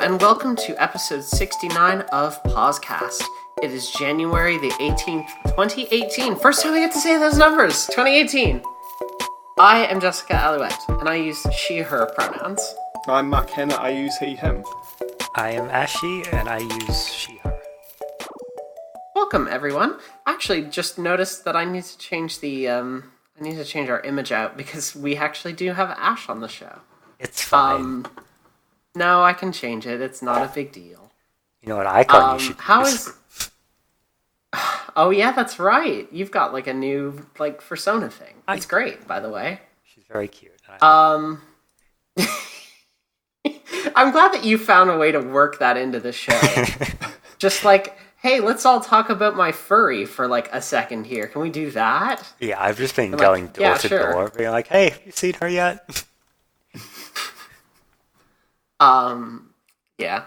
and welcome to episode 69 of PauseCast. It is January the 18th, 2018. First time I get to say those numbers, 2018. I am Jessica Alouette, and I use she, her pronouns. I'm Mark Hanna, I use he, him. I am Ashe, and I use she, her. Welcome, everyone. I actually just noticed that I need to change our image out because we actually do have Ashe on the show. It's fine. No, I can change it. It's not a big deal. You know what icon you should use? Oh yeah, that's right. You've got like a new persona thing. It's great, by the way. She's very cute. I'm glad that you found a way to work that into the show. Just like, hey, let's all talk about my furry for like a second here. Can we do that? Yeah, I've just been going door to door, being like, hey, have you seen her yet? Yeah.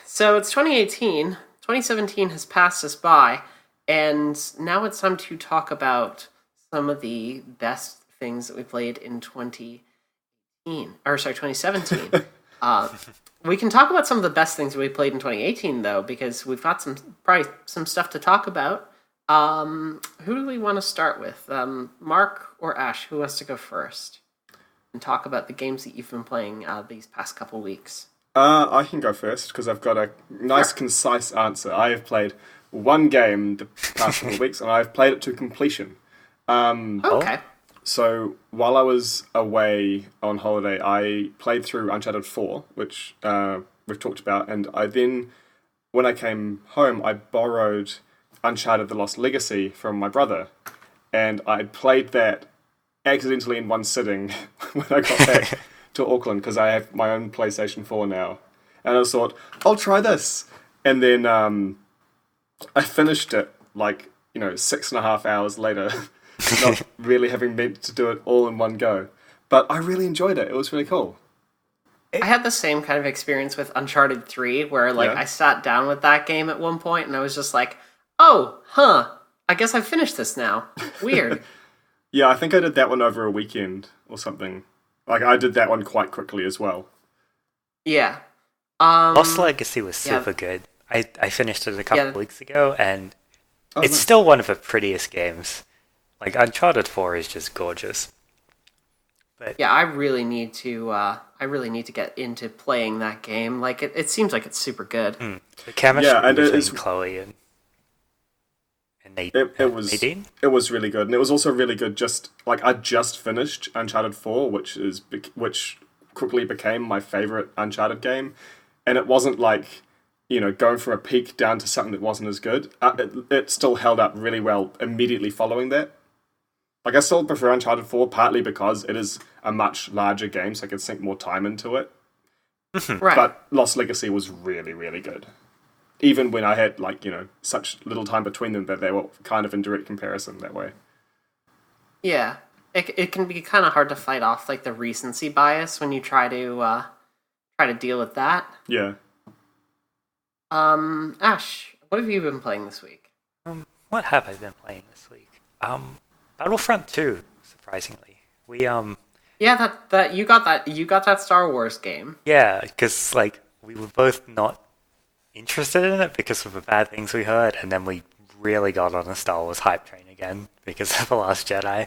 So it's 2018. 2017 has passed us by, and now it's time to talk about some of the best things that we played in 2017. We can talk about some of the best things we played in 2018, though, because we've got probably some stuff to talk about. Who do we want to start with? Mark or Ashe? Who wants to go first and talk about the games that you've been playing these past couple weeks? I can go first, because I've got a nice, concise answer. I have played one game the past couple of weeks, and I've played it to completion. Okay. So, while I was away on holiday, I played through Uncharted 4, which we've talked about, and when I came home, I borrowed Uncharted The Lost Legacy from my brother, and I played that accidentally in one sitting when I got back to Auckland, because I have my own PlayStation 4 now. And I thought, I'll try this. And then I finished it 6.5 hours later, not really having meant to do it all in one go. But I really enjoyed it. It was really cool. I had the same kind of experience with Uncharted 3, where I sat down with that game at one point, and I was just like, I guess I've finished this now. Weird. Yeah, I think I did that one over a weekend or something. I did that one quite quickly as well. Yeah. Lost Legacy was super good. I finished it a couple of weeks ago, and it's still one of the prettiest games. Uncharted 4 is just gorgeous. But yeah, I really need to get into playing that game. It seems like it's super good. The chemistry between Chloe and Nadine. It was really good, and it was also really good. I just finished Uncharted 4, which quickly became my favorite Uncharted game, and it wasn't going from a peak down to something that wasn't as good. It still held up really well immediately following that. I still prefer Uncharted 4, partly because it is a much larger game, so I can sink more time into it. Right. But Lost Legacy was really, really good. Even when I had, such little time between them that they were kind of in direct comparison that way. Yeah. It can be kind of hard to fight off, the recency bias when you try to deal with that. Yeah. Ashe, what have you been playing this week? What have I been playing this week? Battlefront 2, surprisingly. Yeah, that you got that Star Wars game. Yeah, because we were both not interested in it because of the bad things we heard, and then we really got on a Star Wars hype train again because of The Last Jedi.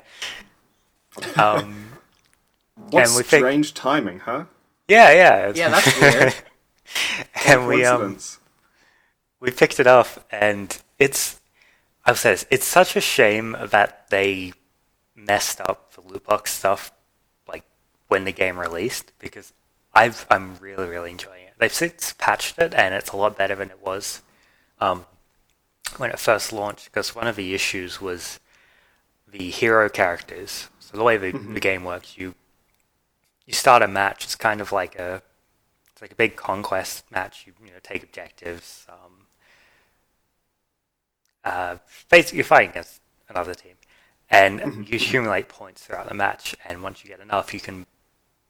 What strange timing, huh? Yeah. Yeah, that's weird. And we picked it up, and it's such a shame that they messed up the loot box stuff when the game released, because I'm really, really enjoying it. They've since patched it, and it's a lot better than it was when it first launched, because one of the issues was the hero characters. So the way the game works, you start a match. It's kind of like a big conquest match. You take objectives. Basically, you're fighting against another team, and you accumulate points throughout the match. And once you get enough, you can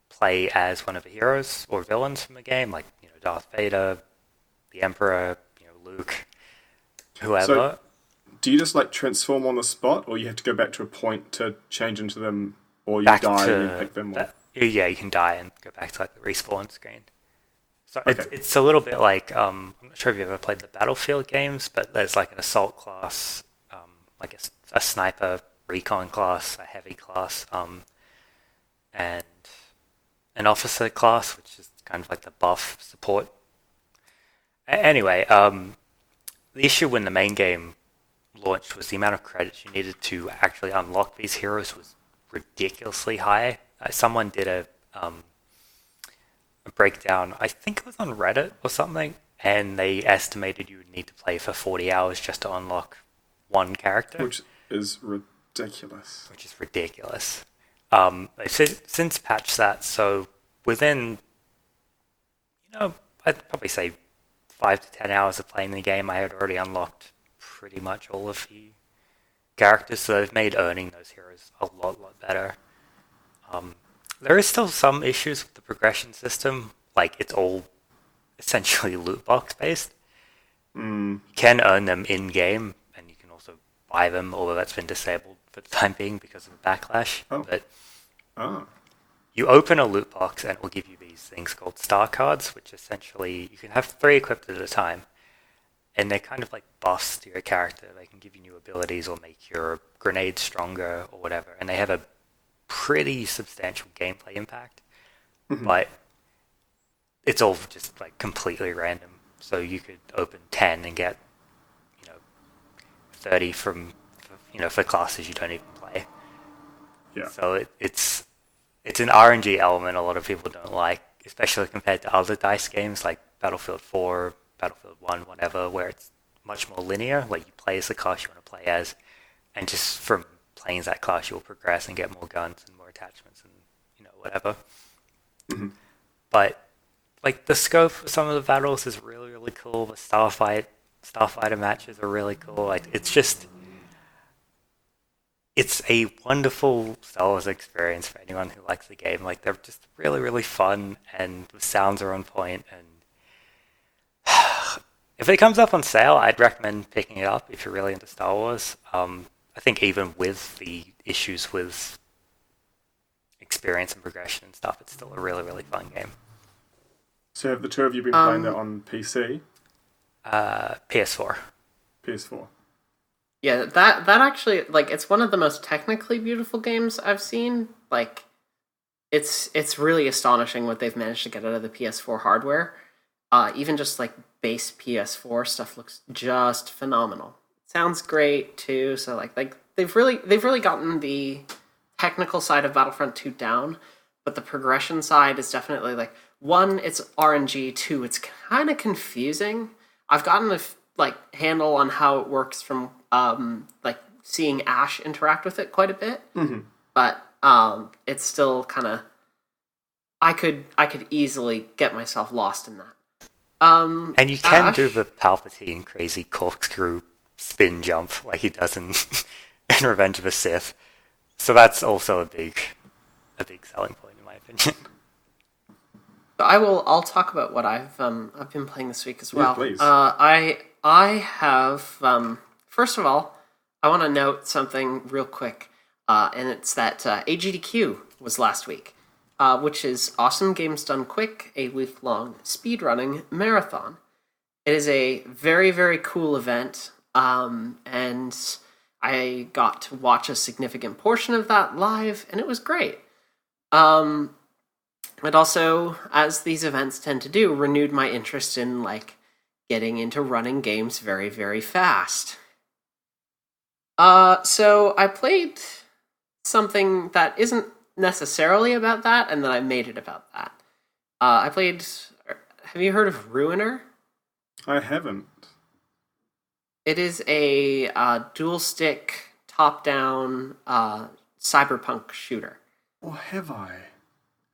play as one of the heroes or villains from the game, Darth Vader, the Emperor, Luke, whoever. So, do you just transform on the spot, or you have to go back to a point to change into them, or you die and you pick them? Yeah, you can die and go back to like the respawn screen. So Okay. it's a little bit like I'm not sure if you've ever played the Battlefield games, but there's like an assault class, like a sniper recon class, a heavy class, and an officer class, which is kind of like the buff support. Anyway, the issue when the main game launched was the amount of credits you needed to actually unlock these heroes was ridiculously high. Someone did a breakdown, I think it was on Reddit or something, and they estimated you would need to play for 40 hours just to unlock one character. Which is ridiculous. They've since patched that, so within, I'd probably say 5 to 10 hours of playing the game, I had already unlocked pretty much all of the characters, so they've made earning those heroes a lot better. There is still some issues with the progression system, like it's all essentially loot box based. You can earn them in game, and you can also buy them, although that's been disabled for the time being because of the backlash. But you open a loot box and it will give you these things called star cards, which essentially you can have 3 equipped at a time, and they're kind of like buffs to your character. They can give you new abilities or make your grenades stronger or whatever, and they have a pretty substantial gameplay impact. But it's all just like completely random. So you could open 10 and get 30 from for classes you don't even play. Yeah. So it's an RNG element a lot of people don't like, especially compared to other DICE games like Battlefield 4, Battlefield 1, whatever, where it's much more linear. Like you play as the class you want to play as, and just from playing as that class you'll progress and get more guns and more attachments and whatever. But like the scope of some of the battles is really cool. The starfighter matches are really cool. Like it's a wonderful Star Wars experience for anyone who likes the game. Like they're just really fun, and the sounds are on point. And if it comes up on sale, I'd recommend picking it up if you're really into Star Wars. I think even with the issues with experience and progression and stuff, it's still a really fun game. So have the two of you been playing it on PC? PS4. PS4. Yeah, that actually, like, it's one of the most technically beautiful games I've seen. Like, it's really astonishing what they've managed to get out of the PS4 hardware. Even just like base PS4 stuff looks just phenomenal. Sounds great too. So like they've really gotten the technical side of Battlefront 2 down, but the progression side is definitely like, one, it's RNG, two, it's kind of confusing. I've gotten a handle on how it works from like seeing Ashe interact with it quite a bit, but it's still kind of, I could easily get myself lost in that. And you can do the Palpatine crazy corkscrew spin jump like he does in in Revenge of the Sith. So that's also a big selling point in my opinion. I'll talk about what I've been playing this week as well. Yeah, please. I have first of all, I want to note something real quick, and it's that AGDQ was last week, which is Awesome Games Done Quick, a week-long speedrunning marathon. It is a very, very cool event, and I got to watch a significant portion of that live, and it was great. It also, as these events tend to do, renewed my interest in like getting into running games very, very fast. So I played something that isn't necessarily about that, and then I made it about that. I played... Have you heard of Ruiner? I haven't. It is a dual-stick, top-down cyberpunk shooter. Or have I?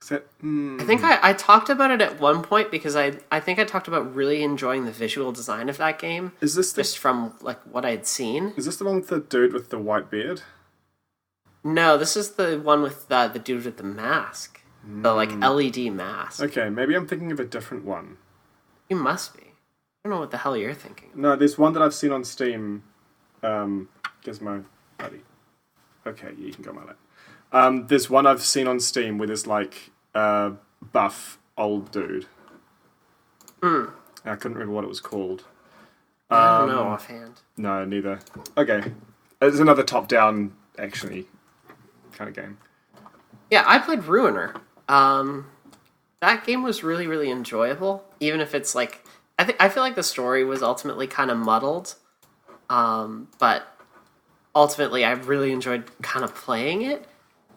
Is that... I think I talked about it at one point because I think I talked about really enjoying the visual design of that game. Is this just from like what I'd seen? Is this the one with the dude with the white beard? No, this is the one with the dude with the mask. The like LED mask. Okay, maybe I'm thinking of a different one. You must be. I don't know what the hell you're thinking. No, there's one that I've seen on Steam. Gizmo, buddy. Okay, yeah, you can go my lap. There's one I've seen on Steam where there's like buff old dude. I couldn't remember what it was called. I don't know offhand. No, neither. Okay. It's another top-down, actiony kind of game. Yeah, I played Ruiner. That game was really, really enjoyable, even if it's like... I feel like the story was ultimately kind of muddled, but ultimately I really enjoyed kind of playing it,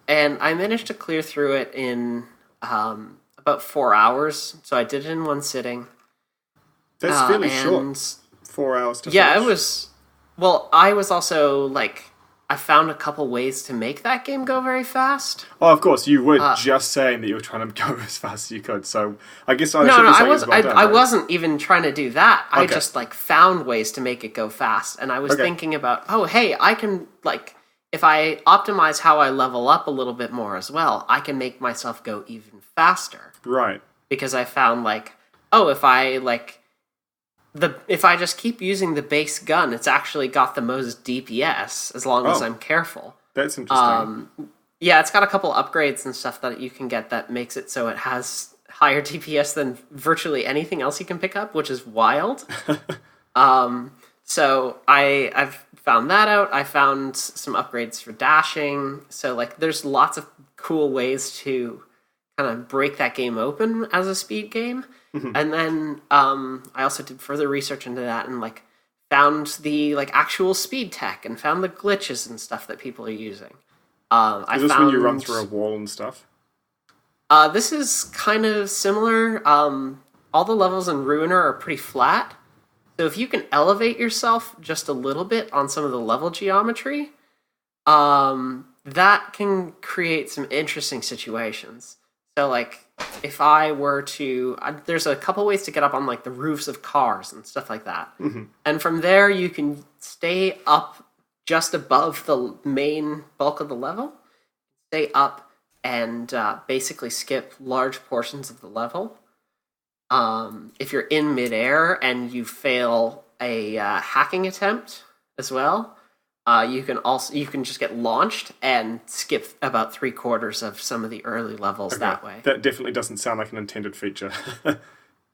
and I managed to clear through it in about 4 hours, so I did it in one sitting. That's fairly short. 4 hours to yeah, finish. It was... Well, I was also, like... I found a couple ways to make that game go very fast. Oh, of course, you were just saying that you were trying to go as fast as you could, so I guess I I wasn't even trying to do that. Okay. I just, like, found ways to make it go fast, and I was thinking about, oh, hey, I can, like... If I optimize how I level up a little bit more as well, I can make myself go even faster. Right. Because I found, like, oh, if I just keep using the base gun, it's actually got the most DPS, as long as I'm careful. That's interesting. Yeah, it's got a couple upgrades and stuff that you can get that makes it so it has higher DPS than virtually anything else you can pick up, which is wild. So I've found that out. I found some upgrades for dashing. So, like, there's lots of cool ways to kind of break that game open as a speed game. Mm-hmm. And then I also did further research into that and, like, found the, like, actual speed tech and found the glitches and stuff that people are using. Is this when you run through a wall and stuff? This is kind of similar. All the levels in Ruiner are pretty flat. So if you can elevate yourself just a little bit on some of the level geometry, that can create some interesting situations. So, like, if I were to... there's a couple ways to get up on, like, the roofs of cars and stuff like that. Mm-hmm. And from there, you can stay up just above the main bulk of the level, stay up and basically skip large portions of the level. If you're in midair and you fail a hacking attempt as well, you can just get launched and skip about 3/4 of some of the early levels that way. That definitely doesn't sound like an intended feature.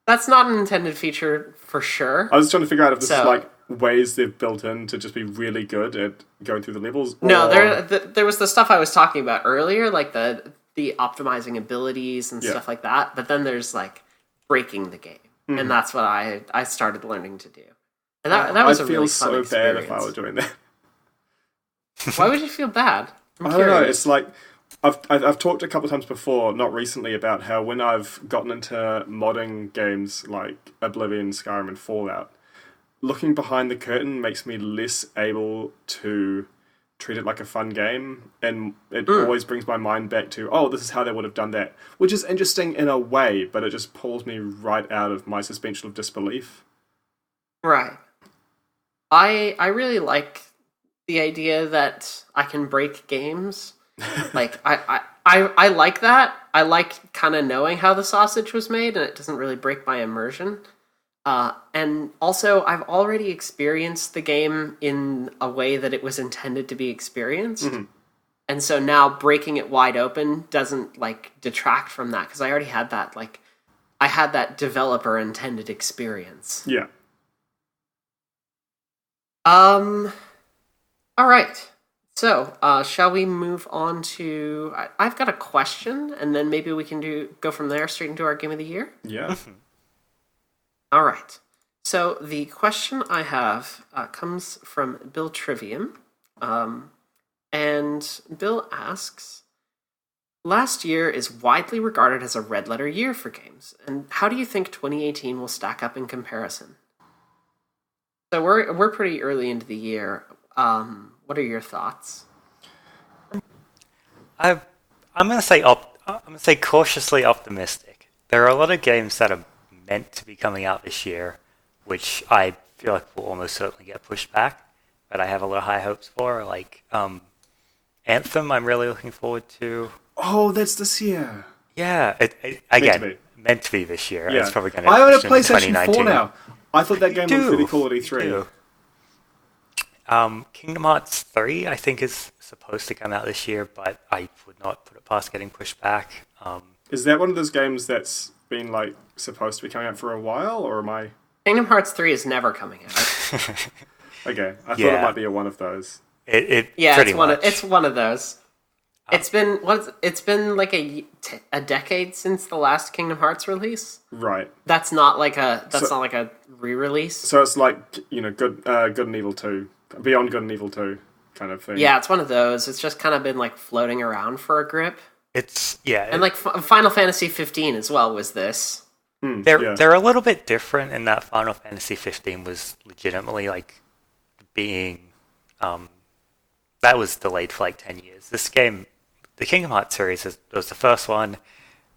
That's not an intended feature for sure. I was trying to figure out if this is like ways they've built in to just be really good at going through the levels. No, there was the stuff I was talking about earlier, like the optimizing abilities and stuff like that. But then there's, like, breaking the game, and that's what I started learning to do. And that was a really fun experience. I feel so bad if I were doing that. Why would you feel bad? I don't know. It's like I've talked a couple of times before, not recently, about how when I've gotten into modding games like Oblivion, Skyrim, and Fallout, looking behind the curtain makes me less able to treat it like a fun game, and it always brings my mind back to, oh, this is how they would have done that, which is interesting in a way, but it just pulls me right out of my suspension of disbelief. Right. I really like the idea that I can break games. Like, I like that. I like kind of knowing how the sausage was made, and it doesn't really break my immersion. And also, I've already experienced the game in a way that it was intended to be experienced. Mm-hmm. And so now breaking it wide open doesn't, like, detract from that, because I already had that, like, I had that developer-intended experience. Yeah. All right. So, shall we move on to... I've got a question, and then maybe we can go from there straight into our Game of the Year? Yeah. All right. So, the question I have comes from Bill Trivium. And Bill asks, last year is widely regarded as a red-letter year for games, and how do you think 2018 will stack up in comparison? So, we're pretty early into the year. What are your thoughts? I'm gonna say cautiously optimistic. There are a lot of games that are meant to be coming out this year, which I feel like will almost certainly get pushed back, but I have a lot of high hopes for. Like Anthem, I'm really looking forward to. Oh, that's this year. Yeah, meant to be this year. Yeah. It's probably going to. I own a PlayStation 4 now. I thought that game was really cool at E3. Kingdom Hearts 3, I think, is supposed to come out this year, but I would not put it past getting pushed back. Is that one of those games that's been like supposed to be coming out for a while, or am I? Kingdom Hearts 3 is never coming out. Okay, I thought it might be one of those. It's one of those. It's been like a decade since the last Kingdom Hearts release. Right. That's not like a re-release. So it's like, Good and Evil 2, Beyond Good and Evil 2 kind of thing. Yeah, it's one of those. It's just kind of been like floating around for a grip. And like Final Fantasy 15 as well was this. They're a little bit different in that Final Fantasy 15 was legitimately like being that was delayed for like 10 years. This game, the Kingdom Hearts series, was the first one,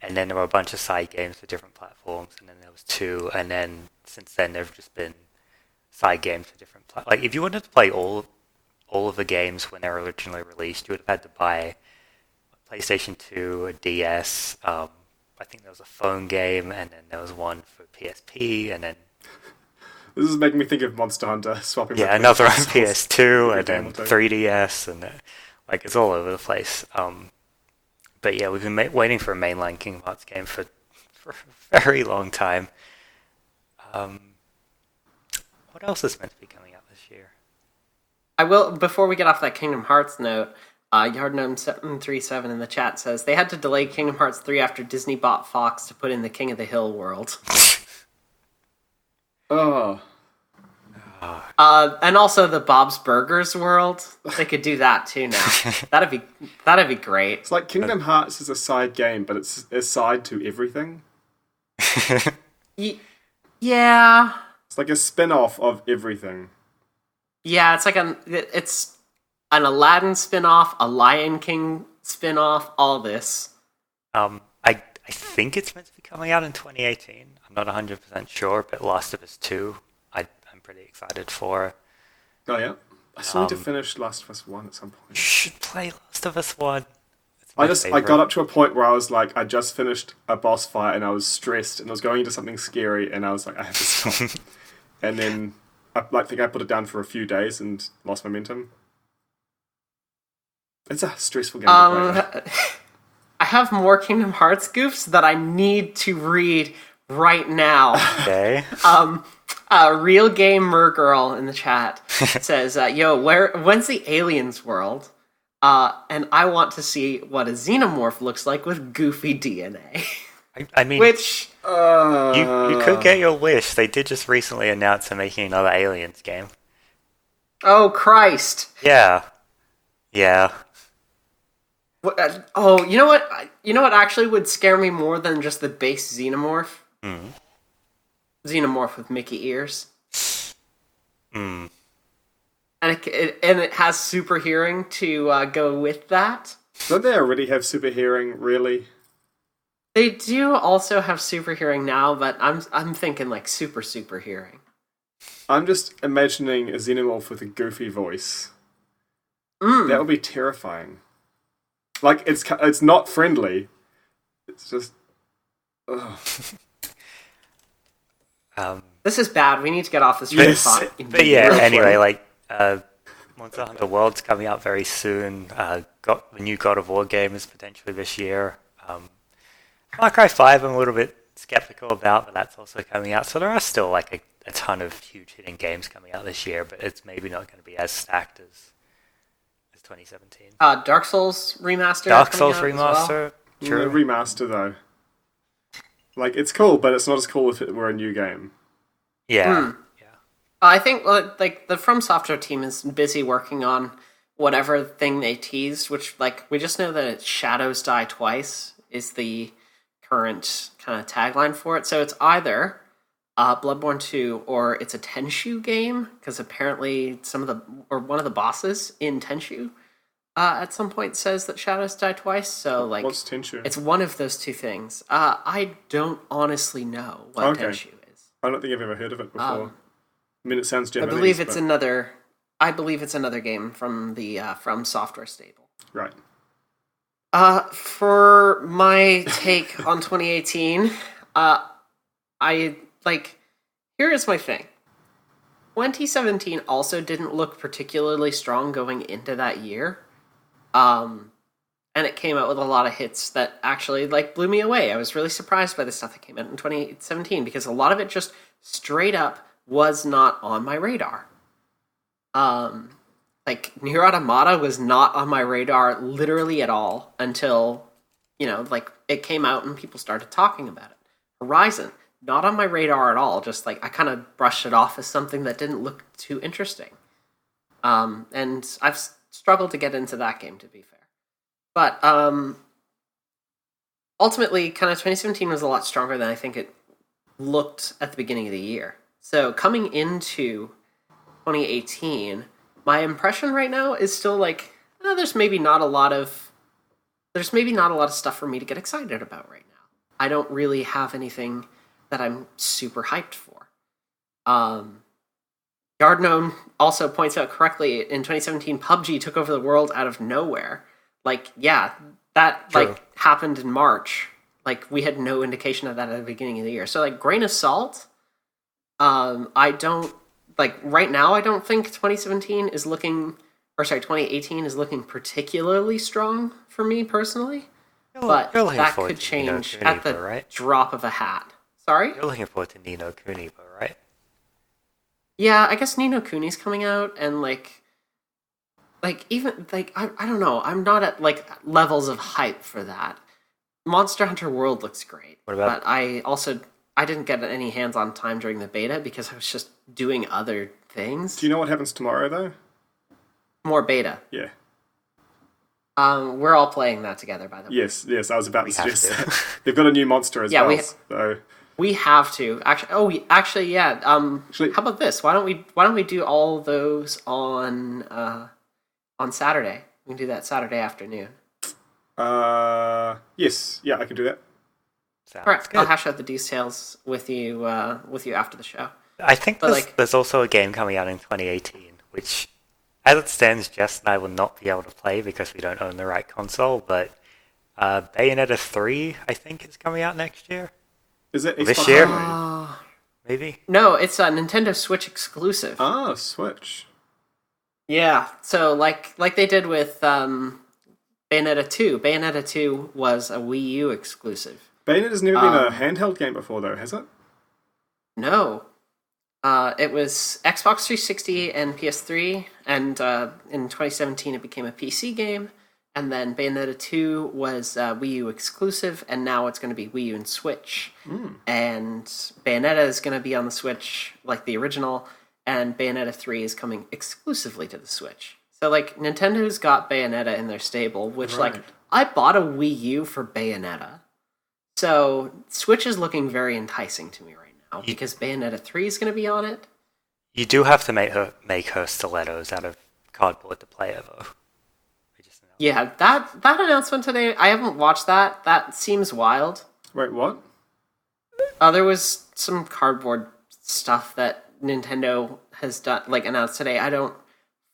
and then there were a bunch of side games for different platforms, and then there was 2, and then since then there've just been side games for different platforms. Like if you wanted to play all of the games when they were originally released, you would have had to buy a PlayStation 2, a DS. I think there was a phone game, and then there was one for PSP, and then. This is making me think of Monster Hunter swapping. Yeah, another on PS2 and then 3DS, and like it's all over the place. But yeah, we've been waiting for a mainline Kingdom Hearts game for a very long time. What else is meant to be coming out this year? I will, before we get off that Kingdom Hearts note, Yardgnome737 in the chat says they had to delay Kingdom Hearts 3 after Disney bought Fox to put in the King of the Hill world. Oh. And also the Bob's Burgers world. They could do that too now. That'd be great. It's like Kingdom Hearts is a side game, but it's a side to everything. Yeah. It's like a spin-off of everything. Yeah, it's an Aladdin spin-off, a Lion King spin-off, all this. I think it's meant to be coming out in 2018. I'm not 100% sure, but Last of Us 2, I'm pretty excited for. Oh, yeah? I still need to finish Last of Us 1 at some point. You should play Last of Us 1. I got up to a point where I was like, I just finished a boss fight and I was stressed and I was going into something scary and I was like, I have to stop. And then I think I put it down for a few days and lost momentum. It's a stressful game to play. I have more Kingdom Hearts goofs that I need to read right now. Okay. Real Game Mergirl in the chat says, when's the Aliens world? And I want to see what a xenomorph looks like with goofy DNA. I mean, which you could get your wish. They did just recently announce they're making another Aliens game. Oh Christ! Yeah. You know what? You know what actually would scare me more than just the base xenomorph? Xenomorph with Mickey ears. And it has super hearing to go with that. Don't they already have super hearing? Really? They do also have super hearing now, but I'm thinking like super hearing. I'm just imagining a xenomorph with a goofy voice. That would be terrifying. Like it's not friendly. It's just. This is bad. We need to get off this. But yeah. Anyway, like Monster Hunter World's coming out very soon. The new God of War game is potentially this year. Far Cry 5 I'm a little bit skeptical about, but that's also coming out. So there are still like a ton of huge hitting games coming out this year, but it's maybe not going to be as stacked as 2017. Dark Souls remaster. Dark Souls remaster. Well. True. Remaster though. Like it's cool, but it's not as cool if it were a new game. Yeah. I think like the From Software team is busy working on whatever thing they teased, which like we just know that Shadows Die Twice is the current kind of tagline for it. So it's either Bloodborne 2 or it's a Tenchu game, because apparently one of the bosses in Tenchu at some point says that Shadows Die Twice. So like, what's Tenchu? It's one of those two things. I don't honestly know what Tenchu is. I don't think I've ever heard of it before. I mean, it sounds Japanese. I believe it's another game from the From Software stable. Right. For my take on 2018, here's my thing. 2017 also didn't look particularly strong going into that year. And it came out with a lot of hits that actually blew me away. I was really surprised by the stuff that came out in 2017 because a lot of it just straight up was not on my radar. Nier Automata was not on my radar literally at all until, it came out and people started talking about it. Horizon, not on my radar at all. Just I kind of brushed it off as something that didn't look too interesting. And I've struggled to get into that game, to be fair. But ultimately, kind of 2017 was a lot stronger than I think it looked at the beginning of the year. So coming into 2018, my impression right now is still there's maybe not a lot of stuff for me to get excited about right now. I don't really have anything that I'm super hyped for. Yardnome also points out correctly, in 2017, PUBG took over the world out of nowhere. That True. Happened in March. We had no indication of that at the beginning of the year. So grain of salt. I don't right now. I don't think 2018 is looking particularly strong for me personally. But that could change at the drop of a hat. Sorry? You're looking forward to Ni no Kuni, right? Yeah, I guess Ni no Kuni's coming out, and I don't know. I'm not at levels of hype for that. Monster Hunter World looks great, but I didn't get any hands-on time during the beta because I was just doing other things. Do you know what happens tomorrow though? More beta. Yeah. We're all playing that together, by the way. Yes. I was about to suggest that. They've got a new monster as well. So we have to actually. Yeah. How about this? Why don't we do all those on Saturday? We can do that Saturday afternoon. Yes. Yeah, I can do that. Correct. I'll hash out the details with you after the show. I think there's also a game coming out in 2018, which, as it stands, Jess and I will not be able to play because we don't own the right console, but Bayonetta 3, I think, is coming out next year. Is it this year? Maybe? No, it's a Nintendo Switch exclusive. Ah, Switch. Yeah, so like they did with Bayonetta 2. Bayonetta 2 was a Wii U exclusive. Bayonetta's never been a handheld game before, though, has it? No. It was Xbox 360 and PS3, and in 2017 it became a PC game, and then Bayonetta 2 was Wii U exclusive, and now it's going to be Wii U and Switch. And Bayonetta is going to be on the Switch, like the original, and Bayonetta 3 is coming exclusively to the Switch. So, Nintendo's got Bayonetta in their stable, which, I bought a Wii U for Bayonetta. So, Switch is looking very enticing to me right now, because Bayonetta 3 is going to be on it. You do have to make her stilettos out of cardboard to play her, though. Yeah, that announcement today, I haven't watched that. That seems wild. Wait, what? There was some cardboard stuff that Nintendo has done, announced today. I don't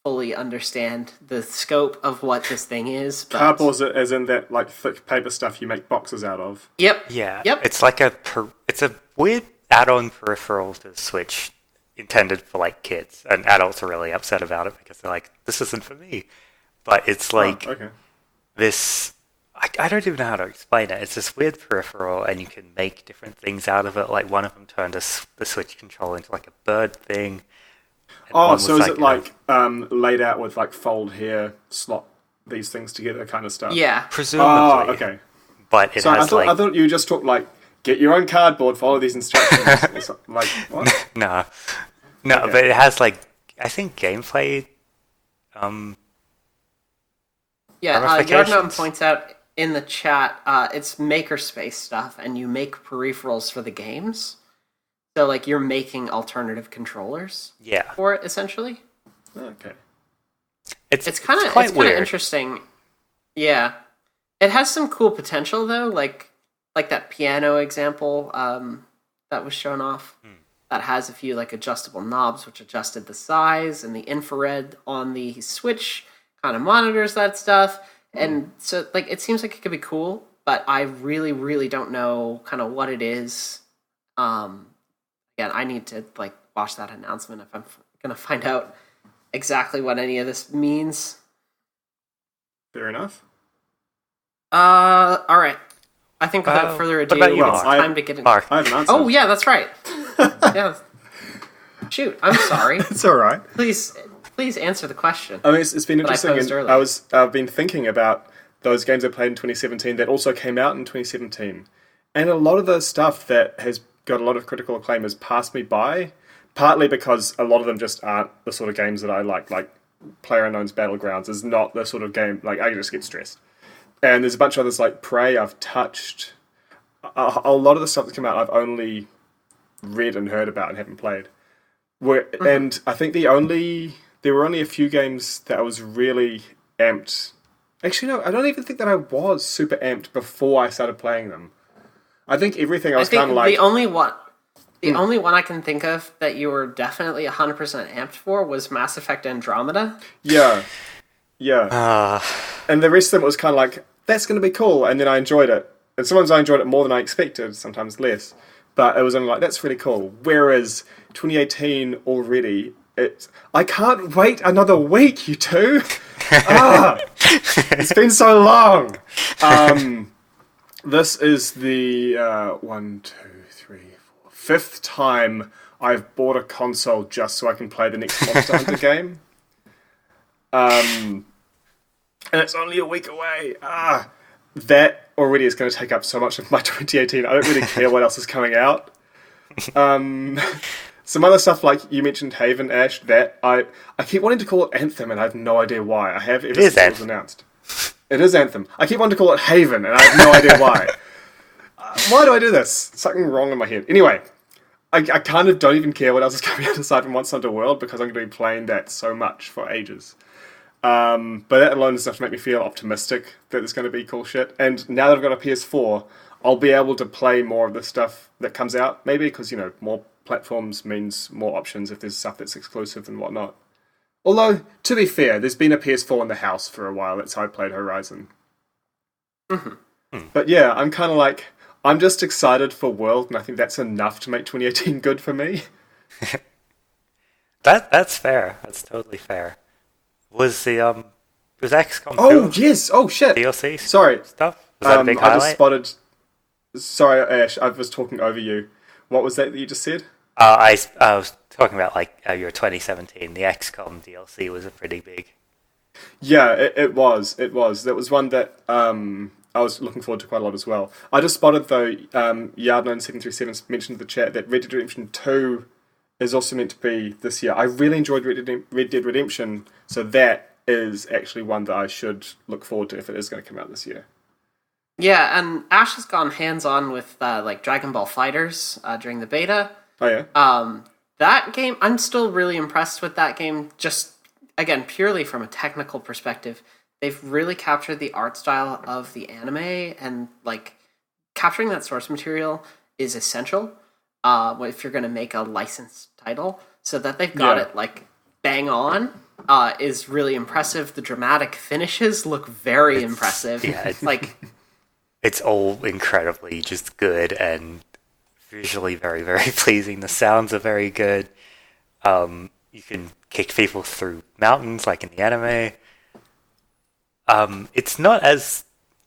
fully understand the scope of what this thing is. But... Cardboard as in that thick paper stuff you make boxes out of. Yep. Yeah. Yep. It's it's a weird add-on peripheral to the Switch intended for kids, and adults are really upset about it because they're like, this isn't for me. But it's this... I don't even know how to explain it. It's this weird peripheral, and you can make different things out of it. One of them turned the Switch controller into a bird thing. Oh, so is it laid out with fold here, slot these things together kind of stuff? Yeah. Presumably. Oh, okay. But it I thought you just took get your own cardboard, follow these instructions. What? No, Okay. but it has I think gameplay. Yeah, Yardnome points out in the chat, it's makerspace stuff, and you make peripherals for the games. So, you're making alternative controllers for it, essentially. Okay. It's kind of interesting. Yeah. It has some cool potential, though, like that piano example that was shown off. That has a few, adjustable knobs, which adjusted the size, and the infrared on the Switch kind of monitors that stuff. And so, it seems like it could be cool, but I really, really don't know kind of what it is. Again, I need to watch that announcement if I'm going to find out exactly what any of this means. Fair enough. All right. I think without further ado, it's time to get into... I have an answer. Oh, yeah, that's right. Yeah. Shoot, I'm sorry. It's all right. Please answer the question. I mean, it's been interesting. And I've been thinking about those games I played in 2017 that also came out in 2017. And a lot of the stuff that has got a lot of critical acclaim has passed me by, partly because a lot of them just aren't the sort of games that I like PlayerUnknown's Battlegrounds is not the sort of game, like, I just get stressed. And there's a bunch of others like Prey I've touched. A lot of the stuff that's come out I've only read and heard about and haven't played. And I think there were only a few games that I was really amped. Actually, no, I don't even think that I was super amped before I started playing them. I think everything I was kind of like... The only one I can think of that you were definitely 100% amped for was Mass Effect Andromeda. Yeah. And the rest of them was kind of like, that's going to be cool, and then I enjoyed it. And sometimes I enjoyed it more than I expected, sometimes less. But it was only like, that's really cool. Whereas 2018 already, I can't wait another week, you two! It's been so long! This is the 5th time I've bought a console just so I can play the next Monster Hunter game. And it's only a week away. That already is going to take up so much of my 2018. I don't really care what else is coming out. Some other stuff, like you mentioned Haven, Ashe, that I keep wanting to call it Anthem, and I have no idea why. I have ever since it was announced. It is Anthem. I keep wanting to call it Haven, and I have no idea why. Why do I do this? Something wrong in my head. Anyway, I kind of don't even care what else is coming out aside from Monster Hunter World, because I'm going to be playing that so much for ages. But that alone is enough to make me feel optimistic that there's going to be cool shit. And now that I've got a PS4, I'll be able to play more of the stuff that comes out. Maybe because, more platforms means more options if there's stuff that's exclusive and whatnot. Although, to be fair, there's been a PS4 in the house for a while. That's how I played Horizon. Mm-hmm. But yeah, I'm kind of like, I'm just excited for World, and I think that's enough to make 2018 good for me. That's fair. That's totally fair. Was XCOM 2? Oh, yes! Oh, shit! DLC? Sorry. Stuff? Was that a big highlight? I just spotted... Sorry, Ash, I was talking over you. What was that you just said? I was talking about, your 2017. The XCOM DLC was a pretty big... Yeah, it was. That was one that I was looking forward to quite a lot as well. I just spotted, though, Yardknown737 mentioned in the chat that Red Dead Redemption 2 is also meant to be this year. I really enjoyed Red Dead Redemption, so that is actually one that I should look forward to if it is going to come out this year. Yeah, and Ashe has gone hands-on with Dragon Ball FighterZ during the beta. Oh yeah. That game, I'm still really impressed with that game. Just again, purely from a technical perspective, they've really captured the art style of the anime, and capturing that source material is essential. If you're going to make a licensed title, so that they've got it bang on, is really impressive. The dramatic finishes look very impressive. Yeah, it's all incredibly just good and visually very, very pleasing. The sounds are very good. You can kick people through mountains like in the anime. It's not as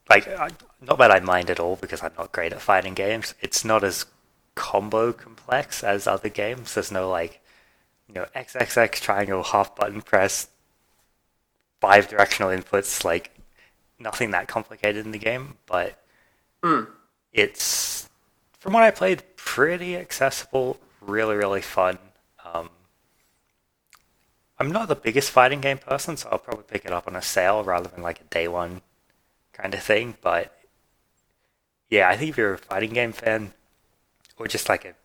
not that I mind at all because I'm not great at fighting games. It's not as combo complex as other games. There's no XXX triangle half button press 5 directional inputs, nothing that complicated in the game, but it's, from what I played, pretty accessible, really, really fun. I'm not the biggest fighting game person, so I'll probably pick it up on a sale rather than a day one kind of thing, but yeah, I think if you're a fighting game fan, or just a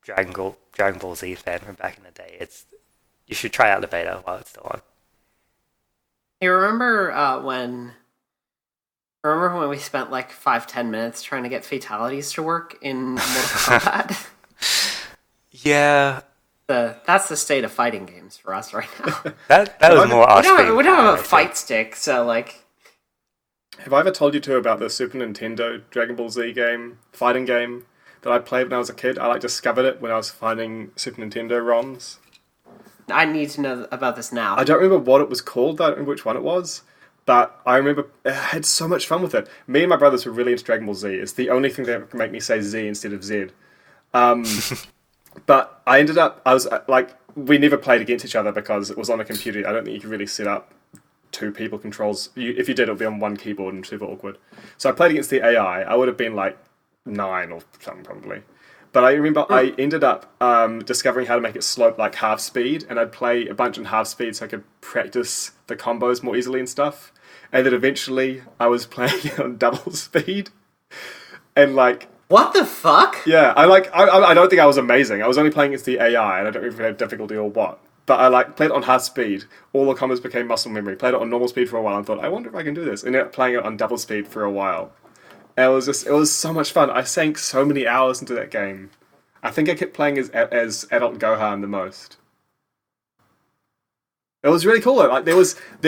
Dragon Ball Z fan from back in the day, you should try out the beta while it's still on. Hey, remember when we spent 5-10 minutes trying to get fatalities to work in Mortal Kombat? Yeah. That's the state of fighting games for us right now. that was more us. We don't have a fight stick, so Have I ever told you about the Super Nintendo Dragon Ball Z fighting game that I played when I was a kid? I discovered it when I was finding Super Nintendo ROMs. I need to know about this now. I don't remember what it was called. I don't remember which one it was. But I remember I had so much fun with it. Me and my brothers were really into Dragon Ball Z. It's the only thing that can make me say Z instead of Z. But I ended up, we never played against each other because it was on a computer. I don't think you could really set up two people controls. If you did, it would be on one keyboard and super awkward. So I played against the AI. I would have been like 9 or something probably. But I remember I ended up discovering how to make it slow, like half speed, and I'd play a bunch in half speed so I could practice the combos more easily and stuff. And then eventually I was playing it on double speed. And like... What the fuck? Yeah, I don't think I was amazing. I was only playing against the AI, and I don't remember if I had difficulty or what. But I played it on half speed. All the combos became muscle memory. Played it on normal speed for a while and thought, I wonder if I can do this. And ended up playing it on double speed for a while. And it was so much fun. I sank so many hours into that game. I think I kept playing as adult Gohan the most. It was really cool though. Like there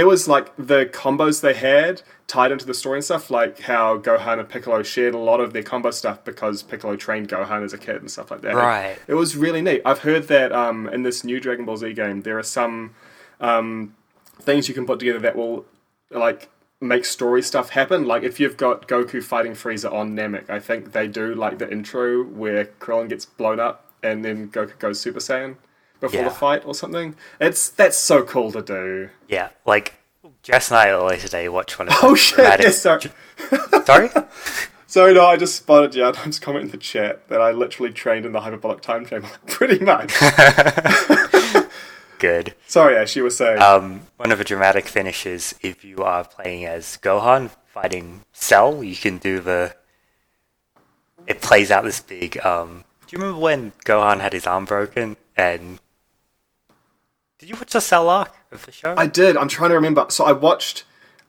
was like the combos they had tied into the story and stuff, like how Gohan and Piccolo shared a lot of their combo stuff because Piccolo trained Gohan as a kid and stuff like that. Right. It was really neat. I've heard that in this new Dragon Ball Z game there are some things you can put together that will like make story stuff happen. Like if you've got Goku fighting Frieza on Namek, I think they do like the intro where Krillin gets blown up and then Goku goes Super Saiyan before the fight or something. That's so cool to do. Yeah, like Jess and I earlier today watched one of the shit! Yes, sorry. Sorry? Sorry, no, I just spotted Yardim's comment in the chat that I literally trained in the hyperbolic time chamber. Pretty much. Good. Sorry, Ash, you were saying. One of the dramatic finishes, if you are playing as Gohan fighting Cell, you can do it plays out this big, do you remember when Gohan had his arm broken and... Did you watch the Cell arc of the show? I did. I'm trying to remember. So I watched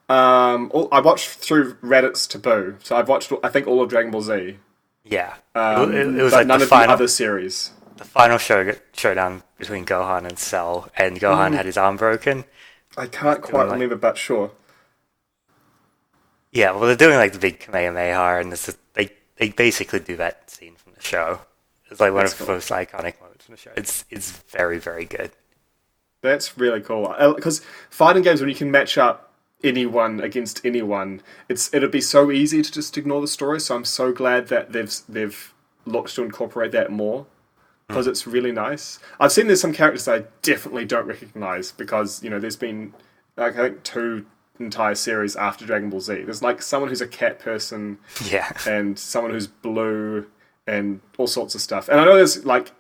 through Reddit's Taboo. So I've watched, I think, all of Dragon Ball Z. Yeah. It was but like none the of final, the other series. The final showdown between Gohan and Cell, and Gohan had his arm broken. I can't quite remember, but sure. Yeah, well, they're doing like the big Kamehameha, and they basically do that scene from the show. It's like one of the most iconic moments from the show. It's very, very good. That's really cool. Because fighting games, when you can match up anyone against anyone, it'd be so easy to just ignore the story. So I'm so glad that they've looked to incorporate that more. Because it's really nice. I've seen there's some characters that I definitely don't recognise because, there's been, like, I think 2 entire series after Dragon Ball Z. There's, like, someone who's a cat person and someone who's blue and all sorts of stuff. And I know there's, like,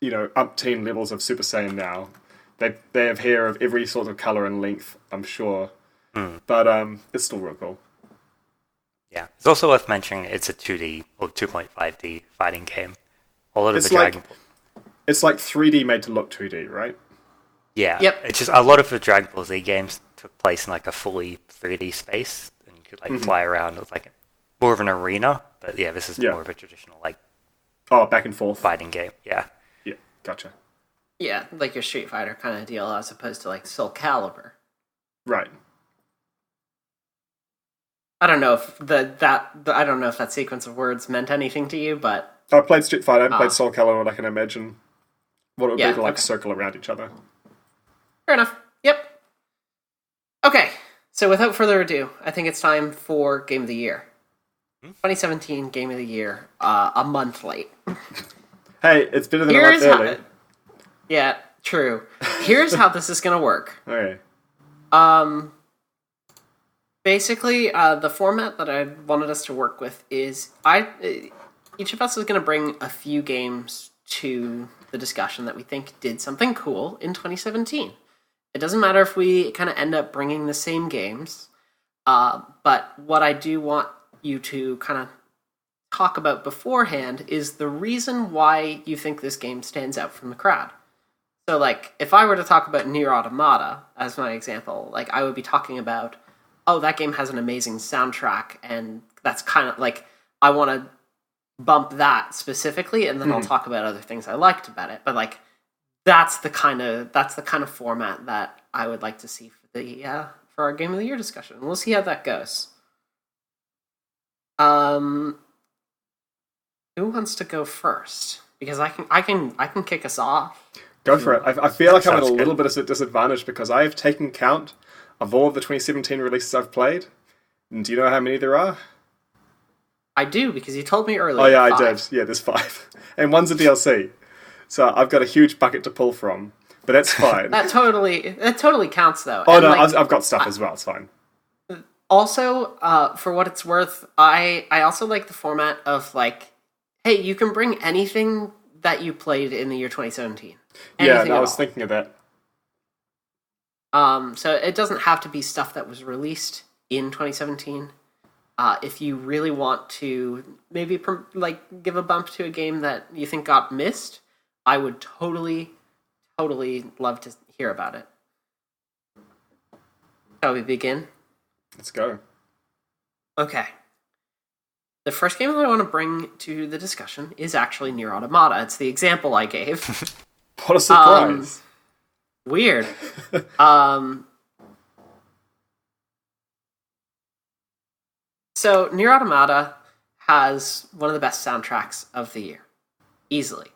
umpteen levels of Super Saiyan now. They have hair of every sort of colour and length, I'm sure. But it's still real cool. Yeah. It's also worth mentioning it's a 2D or 2.5D fighting game. A lot of the Dragon Ball... It's like 3D made to look 2D, right? Yeah. Yep. It's just a lot of the Dragon Ball Z games took place in like a fully 3D space, and you could like fly around with like more of an arena. But yeah, this is more of a traditional like back and forth fighting game. Yeah. Yeah. Gotcha. Yeah, like your Street Fighter kind of deal, as opposed to like Soul Calibur. Right. I don't know if I don't know if that sequence of words meant anything to you, but I played Street Fighter. I haven't played Soul Calibur, and I can imagine what it would be to like circle around each other. Fair enough. Yep. Okay, so without further ado, I think it's time for Game of the Year. 2017 Game of the Year, a month late. Hey, it's better than a month early. Yeah, true. Here's how this is going to work. Okay. Basically, the format that I wanted us to work with is each of us is going to bring a few games to the discussion that we think did something cool in 2017. It doesn't matter if we kind of end up bringing the same games, but what I do want you to kind of talk about beforehand is the reason why you think this game stands out from the crowd. So, like, if I were to talk about Nier Automata as my example, like, I would be talking about, oh, that game has an amazing soundtrack, and that's kind of, like, I want to bump that specifically, and then I'll talk about other things I liked about it. But, like, that's the kind of format that I would like to see for our Game of the Year discussion. We'll see how that goes. Who wants to go first? Because I can kick us off. Go for it. I feel like I'm at a Sounds little good. bit of a disadvantage because I have taken count of all of the 2017 releases I've played. And do you know how many there are? I do, because you told me earlier. Oh yeah, I 5. did. Yeah, there's 5. And one's a DLC. So I've got a huge bucket to pull from. But that's fine. That totally counts, though. Oh And, no, like, I've got stuff as well, it's fine. also, for what it's worth, I also like the format of, like, hey, you can bring anything that you played in the year 2017. Yeah, Anything no, I at was all. thinking of that. So it doesn't have to be stuff that was released in 2017. If you really want to maybe give a bump to a game that you think got missed, I would totally love to hear about it. Shall we begin? Let's go. Okay. The first game that I want to bring to the discussion is actually Nier Automata. It's the example I gave. What a surprise. Weird. So, Nier Automata has one of the best soundtracks of the year. Easily.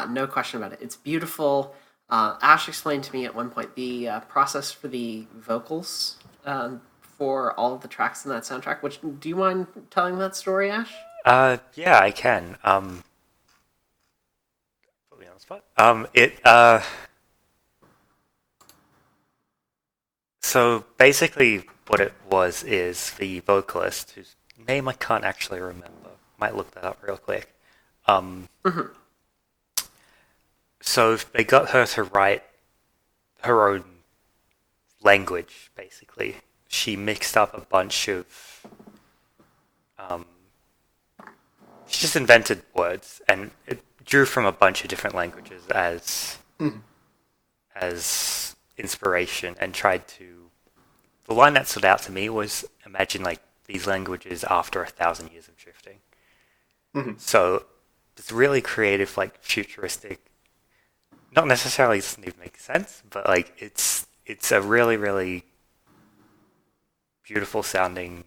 No question about it. It's beautiful. Ash explained to me at one point the process for the vocals for all of the tracks in that soundtrack. Which, do you mind telling that story, Ash? Yeah, I can. Put me on the spot. So basically, what it was is the vocalist, whose name I can't actually remember. Might look that up real quick. So they got her to write her own language. Basically, she mixed up a bunch of. She just invented words, and it drew from a bunch of different languages as inspiration, and tried to. The line that stood out to me was, imagine like these languages after 1,000 years of drifting. So it's really creative, like futuristic. Not necessarily doesn't even make sense, but like it's a really, really beautiful sounding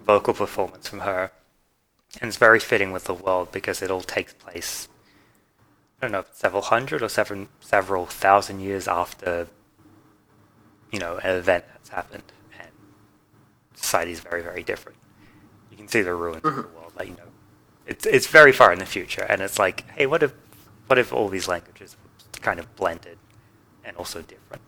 vocal performance from her, and it's very fitting with the world because it all takes place. I don't know, several hundred or several thousand years after an event that's happened, and society is very, very different. You can see the ruins of the world, like it's very far in the future, and it's like, hey, what if all these languages were kind of blended and also different?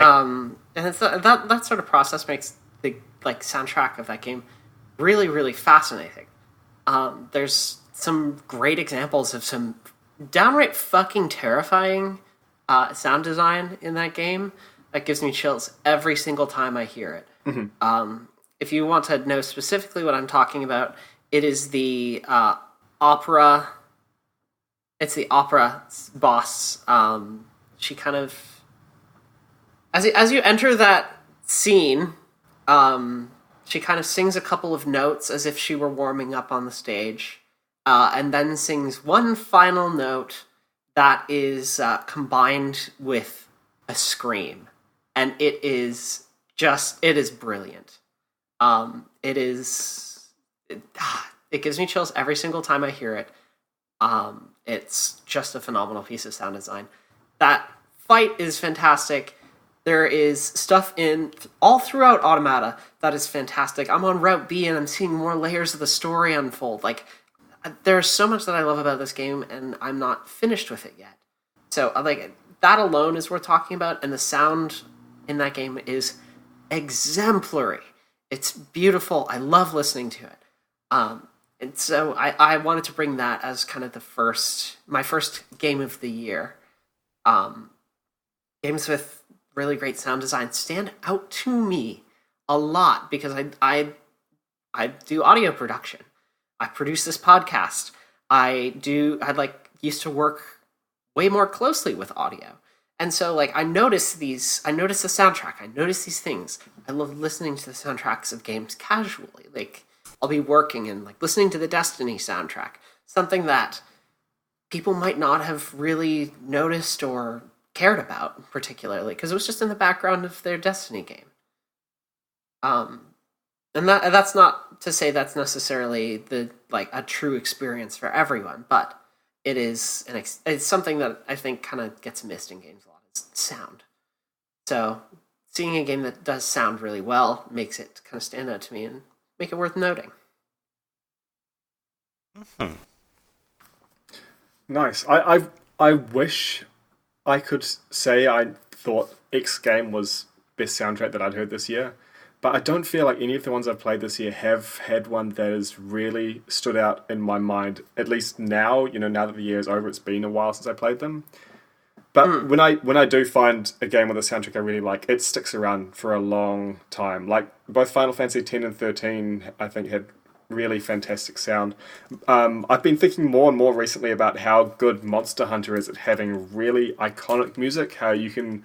And it's that sort of process makes the soundtrack of that game really, really fascinating. There's some great examples of some downright fucking terrifying sound design in that game that gives me chills every single time I hear it. If you want to know specifically what I'm talking about, it is the opera. It's the opera boss. She kind of, as you enter that scene, she kind of sings a couple of notes as if she were warming up on the stage, and then sings one final note that is combined with a scream, and it is brilliant. It gives me chills every single time I hear it. It's just a phenomenal piece of sound design. That fight is fantastic. There is stuff in all throughout Automata that is fantastic. I'm on Route B and I'm seeing more layers of the story unfold. Like, there's so much that I love about this game, and I'm not finished with it yet. So, that alone is worth talking about, and the sound in that game is exemplary. It's beautiful. I love listening to it. And so I wanted to bring that as kind of my first game of the year. Games with really great sound design stand out to me a lot because I do audio production. I produce this podcast. I used to work way more closely with audio. And so I notice the soundtrack. I notice these things. I love listening to the soundtracks of games casually. I'll be working and listening to the Destiny soundtrack, something that people might not have really noticed or cared about particularly because it was just in the background of their Destiny game. And that's not to say that's necessarily a true experience for everyone, but it's something that I think kind of gets missed in games a lot. Is sound. So seeing a game that does sound really well makes it kind of stand out to me and make it worth noting. Mm-hmm. Nice. I wish I could say I thought X game was best soundtrack that I'd heard this year, but I don't feel like any of the ones I've played this year have had one that has really stood out in my mind. At least now, now that the year is over, it's been a while since I played them. But when I do find a game with a soundtrack I really like, it sticks around for a long time. Like both Final Fantasy X and 13, I think had really fantastic sound. I've been thinking more and more recently about how good Monster Hunter is at having really iconic music, how you can,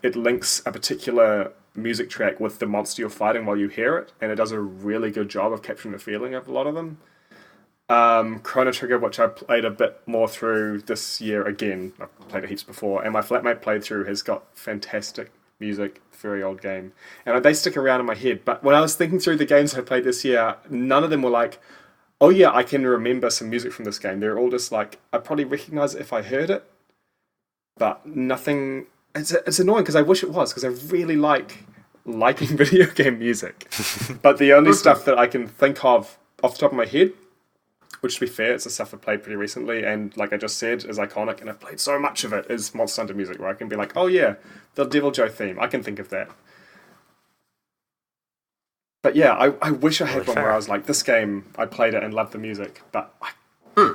it links a particular music track with the monster you're fighting while you hear it, and it does a really good job of capturing the feeling of a lot of them. Chrono Trigger, which I played a bit more through this year again, I've played it heaps before, and my flatmate playthrough has got fantastic music. Very old game, and they stick around in my head. But when I was thinking through the games I played this year, none of them were like, oh yeah, I can remember some music from this game. They're all just like, I probably recognize it if I heard it, but nothing. It's annoying because I wish it was, because I really liking video game music. But the only stuff that I can think of off the top of my head, which to be fair, it's the stuff I played pretty recently, and like I just said, is iconic, and I've played so much of it, is Monster Hunter music, where I can be like, oh yeah, the Devil Joe theme, I can think of that. But yeah, I wish I had one where I was like, this game, I played it and loved the music, but I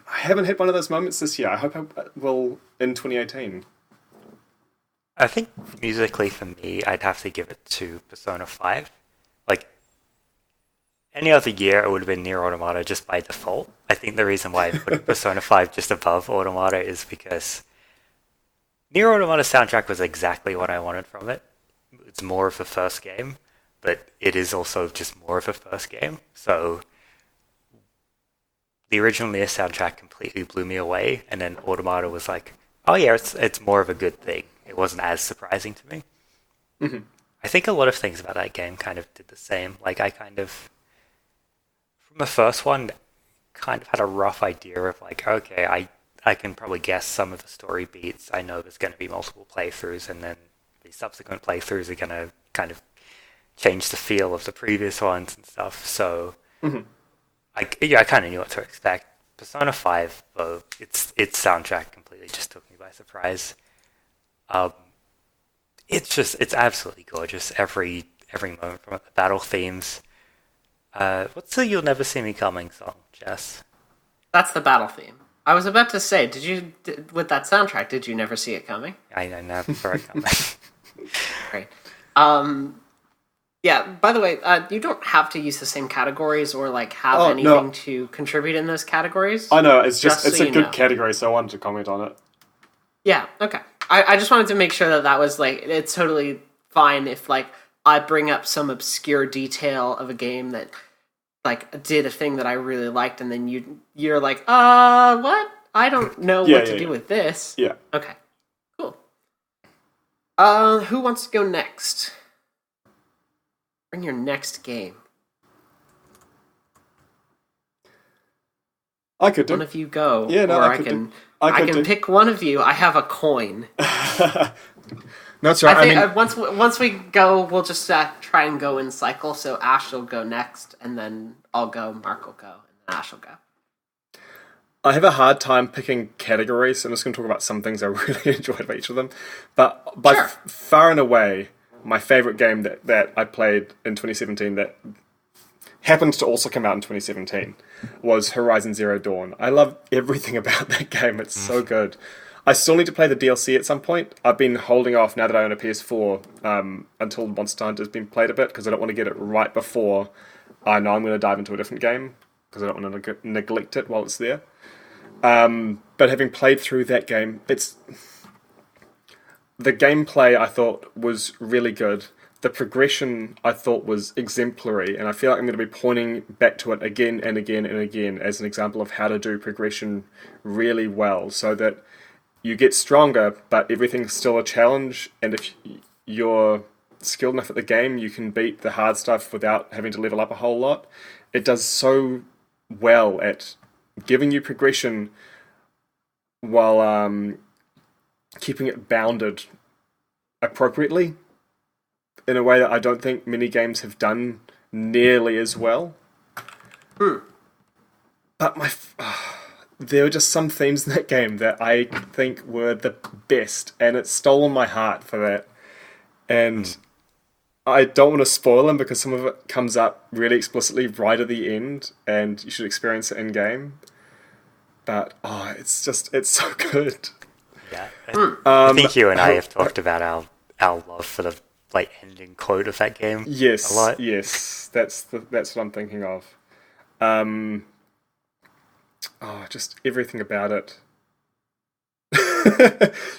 haven't had one of those moments this year. I hope I will in 2018. I think musically for me, I'd have to give it to Persona 5. Like, any other year, it would have been Nier Automata just by default. I think the reason why I put Persona 5 just above Automata is because Nier Automata's soundtrack was exactly what I wanted from it. It's more of a first game, but it is also just more of a first game. So the original Nier soundtrack completely blew me away, and then Automata was like, oh yeah, it's more of a good thing. It wasn't as surprising to me. Mm-hmm. I think a lot of things about that game kind of did the same. Like, I kind of, from the first one, kind of had a rough idea of like, okay, I can probably guess some of the story beats. I know there's going to be multiple playthroughs, and then the subsequent playthroughs are going to kind of change the feel of the previous ones and stuff. So, I kind of knew what to expect. Persona 5, though, its soundtrack completely just took me by surprise. It's absolutely gorgeous. Every moment from it. The battle themes. What's the "You'll Never See Me Coming" song, Jess? That's the battle theme. I was about to say, with that soundtrack, did you never see it coming? I never saw it coming. Great. Yeah, by the way, you don't have to use the same categories or have anything to contribute in those categories. I know, it's a good category, so I wanted to comment on it. Yeah, okay. I just wanted to make sure that was it's totally fine if I bring up some obscure detail of a game that did a thing that I really liked, and then you're like, what? I don't know what to do with this. Yeah. Okay. Cool. Who wants to go next? Bring your next game. I could do. One of you go. Yeah, no, or I can pick one of you. I have a coin. No, that's right. I think once we go, we'll just try and go in cycle. So Ashe will go next, and then I'll go, Mark will go, and then Ashe will go. I have a hard time picking categories, so I'm just going to talk about some things I really enjoyed about each of them. But by far and away, my favourite game that I played in 2017 that happens to also come out in 2017 was Horizon Zero Dawn. I love everything about that game. It's so good. I still need to play the DLC at some point. I've been holding off now that I own a PS4 until Monster Hunter's been played a bit, because I don't want to get it right before I know I'm going to dive into a different game, because I don't want to neglect it while it's there. But having played through that game, the gameplay I thought was really good. The progression I thought was exemplary, and I feel like I'm going to be pointing back to it again and again and again as an example of how to do progression really well, so that you get stronger, but everything's still a challenge, and if you're skilled enough at the game, you can beat the hard stuff without having to level up a whole lot. It does so well at giving you progression while keeping it bounded appropriately in a way that I don't think many games have done nearly as well. But there were just some themes in that game that I think were the best, and it's stolen my heart for that. And I don't want to spoil them because some of it comes up really explicitly right at the end, and you should experience it in game. But it's so good. Yeah, I think you and I have talked about our love for the ending quote of that game. Yes, a lot. Yes, that's what I'm thinking of. Just everything about it.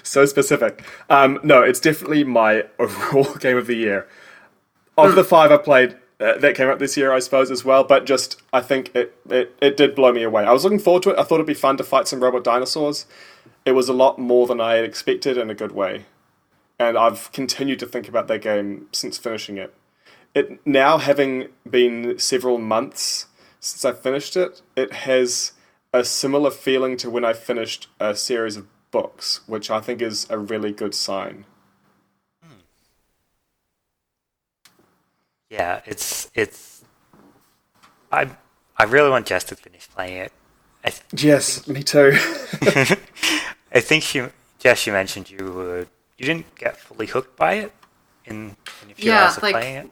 So specific. No, it's definitely my overall game of the year. Of the 5 I played, that came out this year, I suppose, as well. But just, I think it did blow me away. I was looking forward to it. I thought it'd be fun to fight some robot dinosaurs. It was a lot more than I had expected in a good way. And I've continued to think about that game since finishing it. It now, having been several months since I finished it, it has a similar feeling to when I finished a series of books, which I think is a really good sign. Yeah, it's. I really want Jess to finish playing it. Yes, me too. I think Jess, you mentioned you didn't get fully hooked by it in a few hours of playing it.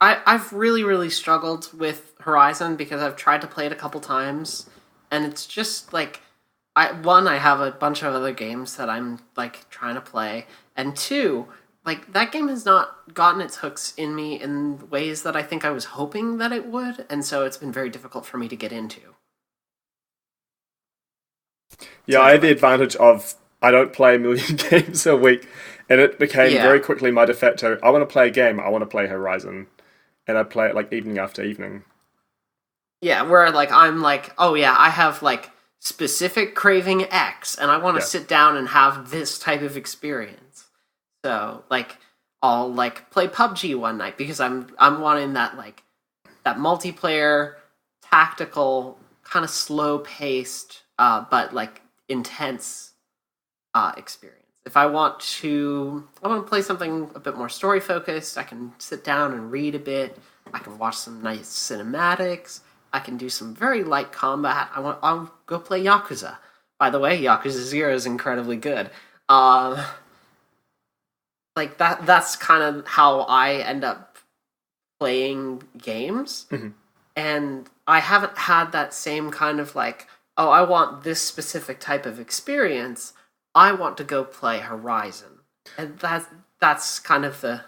I've really, really struggled with Horizon because I've tried to play it a couple times, and it's just I have a bunch of other games that I'm trying to play, and 2, that game has not gotten its hooks in me in ways that I think I was hoping that it would, and so it's been very difficult for me to get into. Yeah, I had the advantage of I don't play a million games a week, and it became very quickly my de facto. I want to play a game. I want to play Horizon, and I play it evening after evening. Yeah, where I have specific craving X, and I want to sit down and have this type of experience. So I'll play PUBG one night because I'm wanting that that multiplayer, tactical, kind of slow paced, but intense experience. If I want to play something a bit more story focused, I can sit down and read a bit. I can watch some nice cinematics. I can do some very light combat. I'll go play Yakuza. By the way, Yakuza 0 is incredibly good. That's kind of how I end up playing games. Mm-hmm. And I haven't had that same kind of I want this specific type of experience. I want to go play Horizon. And that's kind of the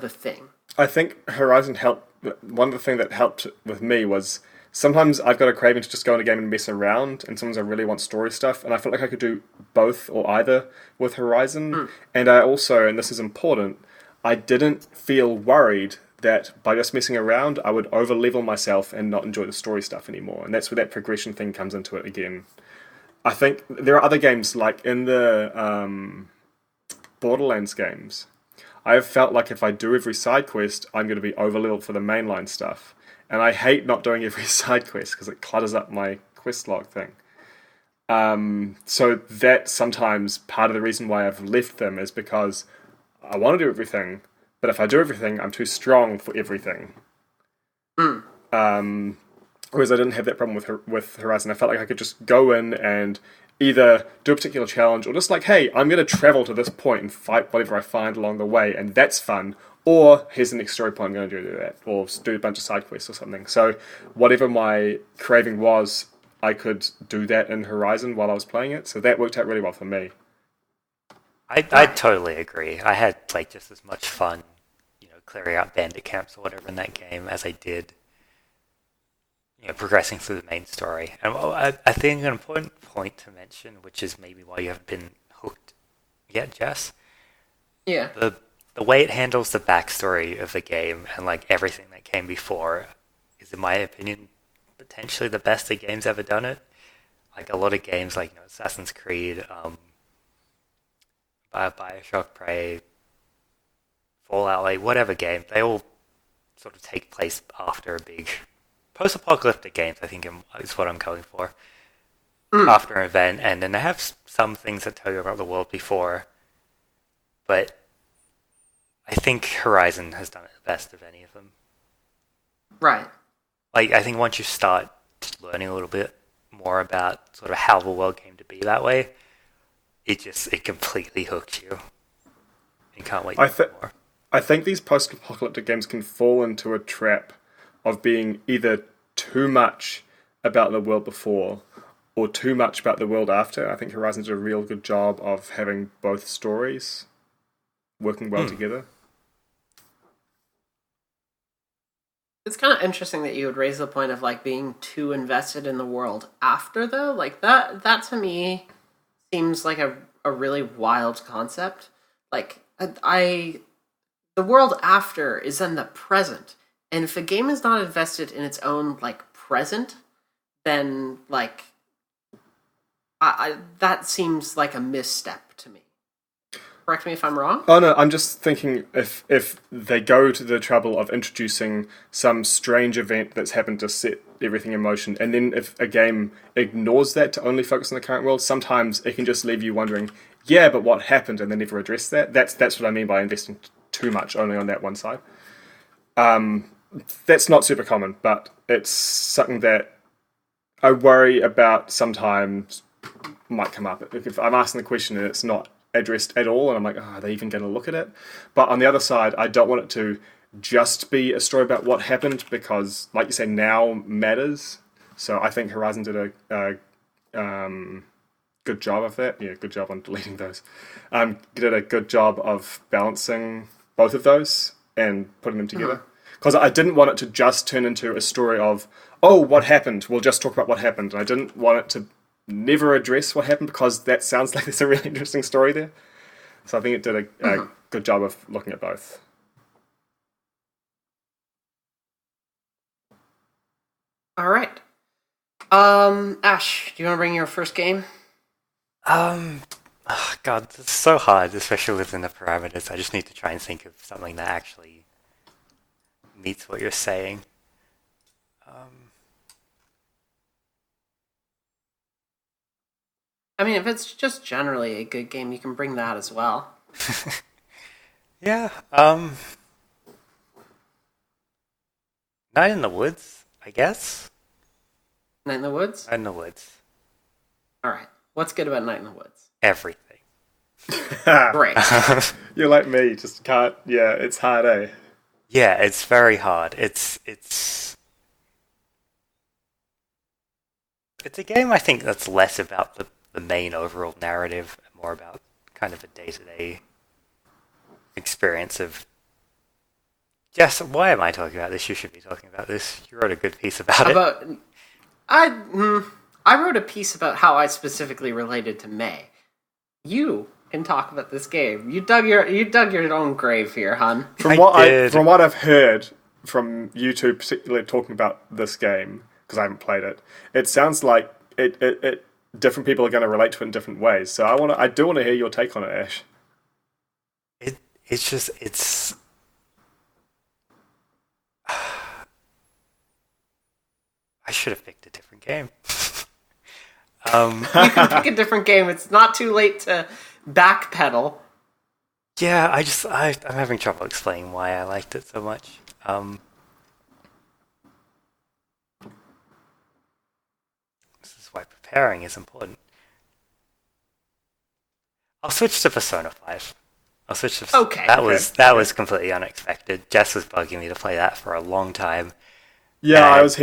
thing. I think Horizon helped. One of the things that helped with me was sometimes I've got a craving to just go in a game and mess around, and sometimes I really want story stuff, and I felt like I could do both or either with Horizon. And I also, and this is important, I didn't feel worried that by just messing around, I would over-level myself and not enjoy the story stuff anymore. And that's where that progression thing comes into it again. I think there are other games, in the Borderlands games, I have felt like if I do every side quest, I'm going to be over-leveled for the mainline stuff. And I hate not doing every side quest because it clutters up my quest log thing. So that's sometimes part of the reason why I've left them is because I want to do everything, but if I do everything, I'm too strong for everything. Whereas I didn't have that problem with Horizon. I felt like I could just go in and either do a particular challenge or just hey, I'm going to travel to this point and fight whatever I find along the way, and that's fun. Or here's the next story point, I'm going to do that. Or do a bunch of side quests or something. So whatever my craving was, I could do that in Horizon while I was playing it. So that worked out really well for me. I totally agree. I had just as much fun, clearing out bandit camps or whatever in that game as I did, progressing through the main story. And I think an important point to mention, which is maybe why you haven't been hooked yet, Jess. Yeah. The way it handles the backstory of the game and everything that came before is, in my opinion, potentially the best the game's ever done it. A lot of games Assassin's Creed, Bioshock, Prey, Fallout, whatever game, they all sort of take place after a big post-apocalyptic games, I think is what I'm going for. after an event, and then they have some things that tell you about the world before. But I think Horizon has done it the best of any of them. Right. Like, I think once you start learning a little bit more about sort of how the world came to be that way, it completely hooks you. You can't wait more. I think these post-apocalyptic games can fall into a trap of being either too much about the world before or too much about the world after. I think Horizon did a real good job of having both stories working well together. It's kind of interesting that you would raise the point of like being too invested in the world after, though. Like that to me seems like a really wild concept. Like the world after is in the present, and if a game is not invested in its own like present, then like I that seems like a misstep to me. Correct me if I'm wrong. Oh no, I'm just thinking if they go to the trouble of introducing some strange event that's happened to set everything in motion, and then if a game ignores that to only focus on the current world, sometimes it can just leave you wondering, yeah, but what happened, and they never address that. That's what I mean by investing too much only on that one side. That's not super common, but it's something that I worry about sometimes might come up. If I'm asking the question and it's not addressed at all, and I'm like, are they even going to look at it? But on the other side, I don't want it to just be a story about what happened, because, like you say, now matters. So I think Horizon did a good job of that. Yeah, good job on deleting those. Did a good job of balancing both of those and putting them together. Because I didn't want it to just turn into a story of, oh, what happened? We'll just talk about what happened. And I didn't want it to never address what happened, because that sounds like there's a really interesting story there. So I think it did a good job of looking at both. All right. Ash, do you want to bring your first game? Oh God, it's so hard, especially within the parameters. I just need to try and think of something that actually meets what you're saying. I mean, if it's just generally a good game, you can bring that as well. Yeah. Night in the Woods, I guess. Night in the Woods? Night in the Woods. All right. What's good about Night in the Woods? Everything. Great. You're like me, just can't. Yeah, it's hard, eh? Yeah, it's very hard. It's a game, I think, that's less about the main overall narrative and more about kind of a day-to-day experience of... Jess, why am I talking about this? You should be talking about this. You wrote a good piece about it. I wrote a piece about how I specifically related to May. You can talk about this game. You dug your own grave here, hun. From what I've heard from you two, particularly talking about this game, because I haven't played it, it sounds like it different people are going to relate to it in different ways. So I do want to hear your take on it, Ash. It's I should have picked a different game. You can pick a different game. It's not too late to backpedal. Yeah, I'm having trouble explaining why I liked it so much. This is why preparing is important. I'll switch to Persona 5. Okay. That was completely unexpected. Jess was bugging me to play that for a long time. Yeah, I was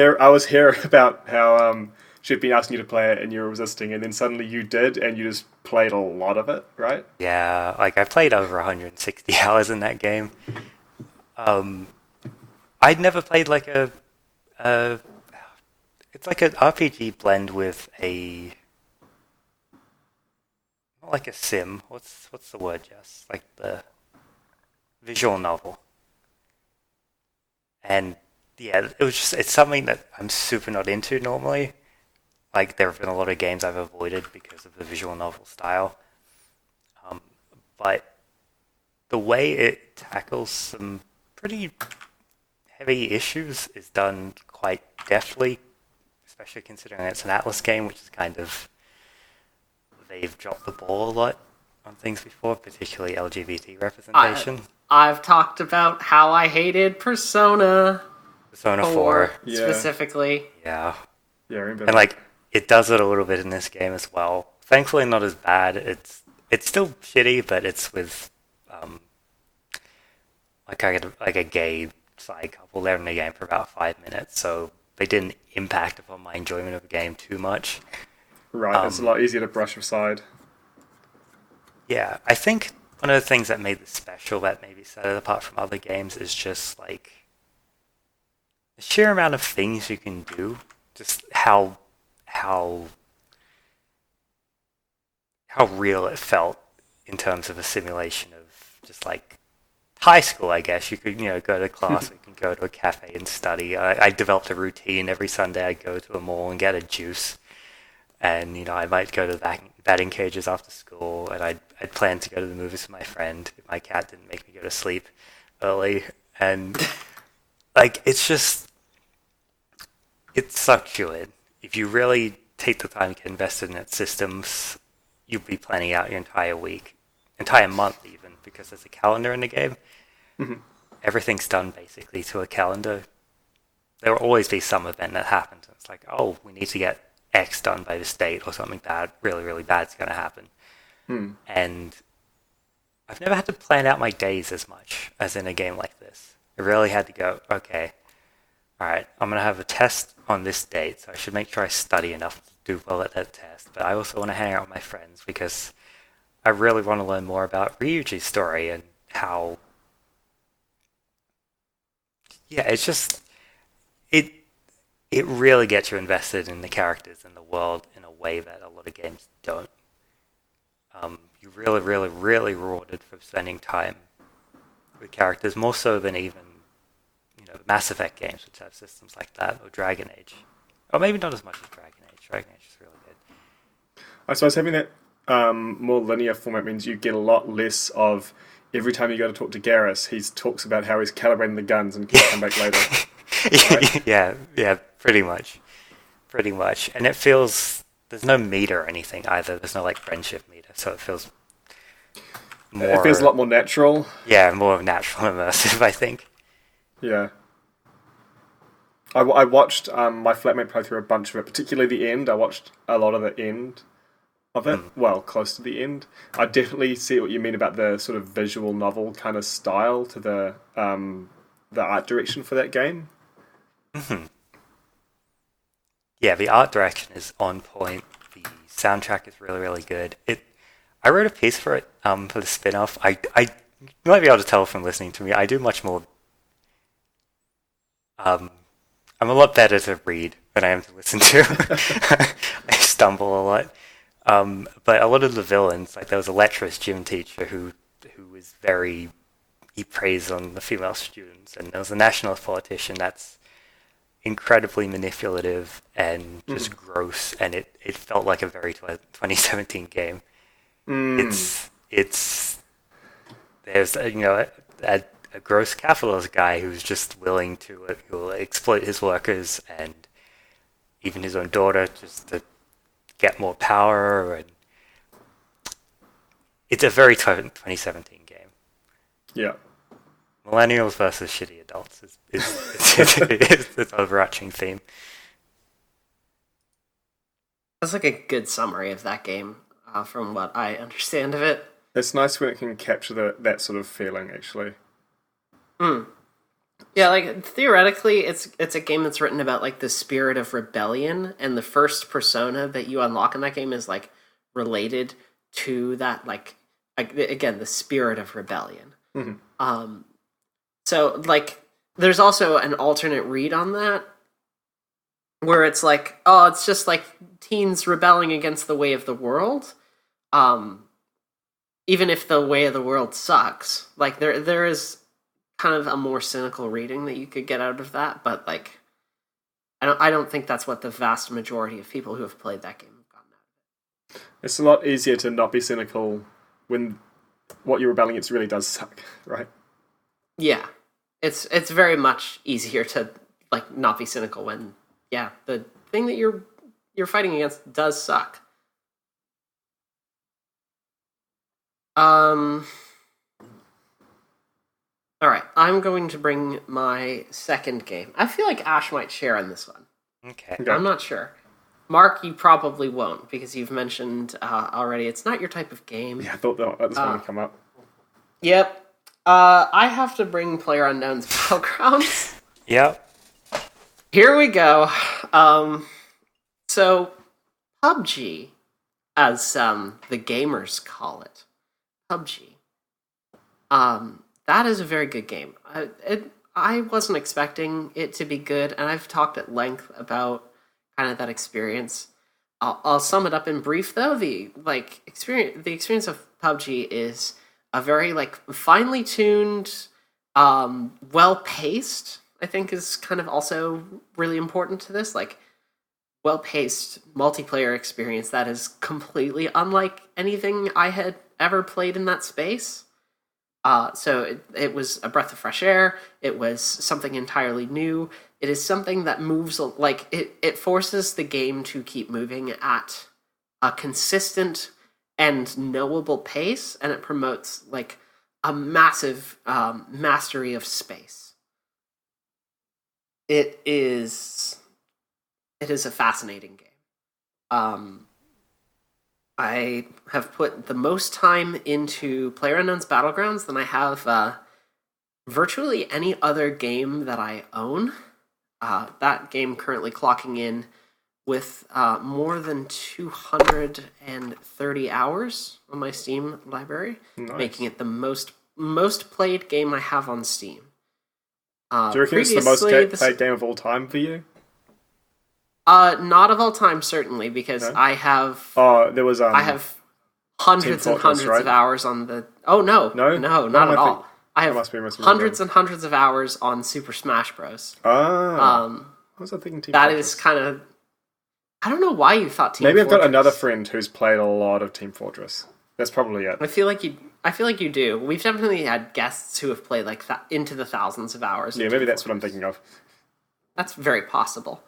here about how she'd been asking you to play it and you were resisting, and then suddenly you did, and you just played a lot of it, right? Yeah, like I played over 160 hours in that game. I'd never played like it's like an RPG blend with not like a sim. What's the word, Jess? Like the visual novel. And yeah, it's something that I'm super not into normally. Like, there have been a lot of games I've avoided because of the visual novel style. But the way it tackles some pretty heavy issues is done quite deftly, especially considering it's an Atlas game, which is kind of they've dropped the ball a lot on things before, particularly LGBT representation. I've talked about how I hated Persona 4 specifically. Yeah. Yeah, I remember and that. like it does it a little bit in this game as well. Thankfully, not as bad. It's still shitty, but it's with like a gay side couple. They're in the game for about 5 minutes, so they didn't impact upon my enjoyment of the game too much. Right, it's a lot easier to brush aside. Yeah, I think one of the things that made this special, that maybe set it apart from other games, is just like the sheer amount of things you can do. Just how real it felt in terms of a simulation of just like high school, I guess. You could, go to class, or you can go to a cafe and study. I developed a routine. Every Sunday I'd go to a mall and get a juice. And, I might go to the batting cages after school, and I'd plan to go to the movies with my friend if my cat didn't make me go to sleep early. And, like, it sucks you in. If you really take the time to get invested in its systems, you'll be planning out your entire week, entire month even, because there's a calendar in the game. Mm-hmm. Everything's done basically to a calendar. There will always be some event that happens, and it's like, oh, we need to get X done by this date, or something bad, really, really bad is going to happen. And I've never had to plan out my days as much as in a game like this. I really had to go, okay, all right, I'm going to have a test on this date, so I should make sure I study enough to do well at that test. But I also want to hang out with my friends because I really want to learn more about Ryuji's story and how... Yeah, it's just... It really gets you invested in the characters and the world in a way that a lot of games don't. You're really, really, really rewarded for spending time with characters, more so than even Mass Effect games, which have systems like that, or Dragon Age. Or maybe not as much as Dragon Age. Dragon Age is really good. I suppose having that more linear format means you get a lot less of every time you go to talk to Garrus, he talks about how he's calibrating the guns and can come back later. Right? Yeah, pretty much. And it feels... There's no meter or anything either. There's no, friendship meter, so it feels more... It feels a lot more natural. Yeah, more natural and immersive, I think. Yeah. I watched my flatmate play through a bunch of it, particularly the end. I watched a lot of the end of it. Well, close to the end. I definitely see what you mean about the sort of visual novel kind of style to the art direction for that game. Mm-hmm. Yeah, the art direction is on point. The soundtrack is really, really good. I wrote a piece for it for the spin-off. You might be able to tell from listening to me. I do much more. I'm a lot better to read than I am to listen to. I stumble a lot. But a lot of the villains, there was a lecherous gym teacher who was he preys on the female students, and there was a nationalist politician that's incredibly manipulative and just gross, and it felt like a very 2017 game. It's there's a gross capitalist guy who's just willing to who'll exploit his workers and even his own daughter just to get more power, and it's a very 2017 game. Yeah. Millennials versus shitty adults is the overarching theme. That's a good summary of that game, from what I understand of it. It's nice when it can capture that sort of feeling, actually. Yeah, theoretically, it's a game that's written about the spirit of rebellion, and the first persona that you unlock in that game is related to that, again, the spirit of rebellion. Mm-hmm. So there's also an alternate read on that, where it's it's just teens rebelling against the way of the world, even if the way of the world sucks. There is kind of a more cynical reading that you could get out of that, but I don't think that's what the vast majority of people who have played that game have gotten out of it. It's a lot easier to not be cynical when what you're rebelling against really does suck, right? Yeah. It's very much easier to not be cynical when the thing that you're fighting against does suck. All right, I'm going to bring my second game. I feel like Ashe might share on this one. Okay. I'm not sure. Mark, you probably won't, because you've mentioned already it's not your type of game. Yeah, I thought that this one would come up. Yep. I have to bring PlayerUnknown's Battlegrounds. Yep. Here we go. So, PUBG, as the gamers call it, PUBG. That is a very good game. I wasn't expecting it to be good, and I've talked at length about kind of that experience. I'll sum it up in brief, though. The experience of PUBG is a very finely tuned, well paced. I think is kind of also really important to this. Well paced multiplayer experience that is completely unlike anything I had ever played in that space. So it was a breath of fresh air. It was something entirely new. It is something that moves, it forces the game to keep moving at a consistent and knowable pace, and it promotes, a massive mastery of space. It is a fascinating game. I have put the most time into PlayerUnknown's Battlegrounds than I have virtually any other game that I own. That game currently clocking in with more than 230 hours on my Steam library, Nice. making it the most played game I have on Steam. Do you reckon it's the most played game of all time for you? Not of all time, certainly, because No? I have. There was. I have hundreds and hundreds right? of hours on the. Oh no, No? not at all. I have must be hundreds and hundreds of hours on Super Smash Bros. What was I thinking? Team That Fortress? is kind of. I don't know why you thought Team Maybe Fortress. I've got another friend who's played a lot of Team Fortress. That's probably it. I feel like you do. We've definitely had guests who have played into the thousands of hours. Yeah, maybe that's what I'm thinking of. That's very possible.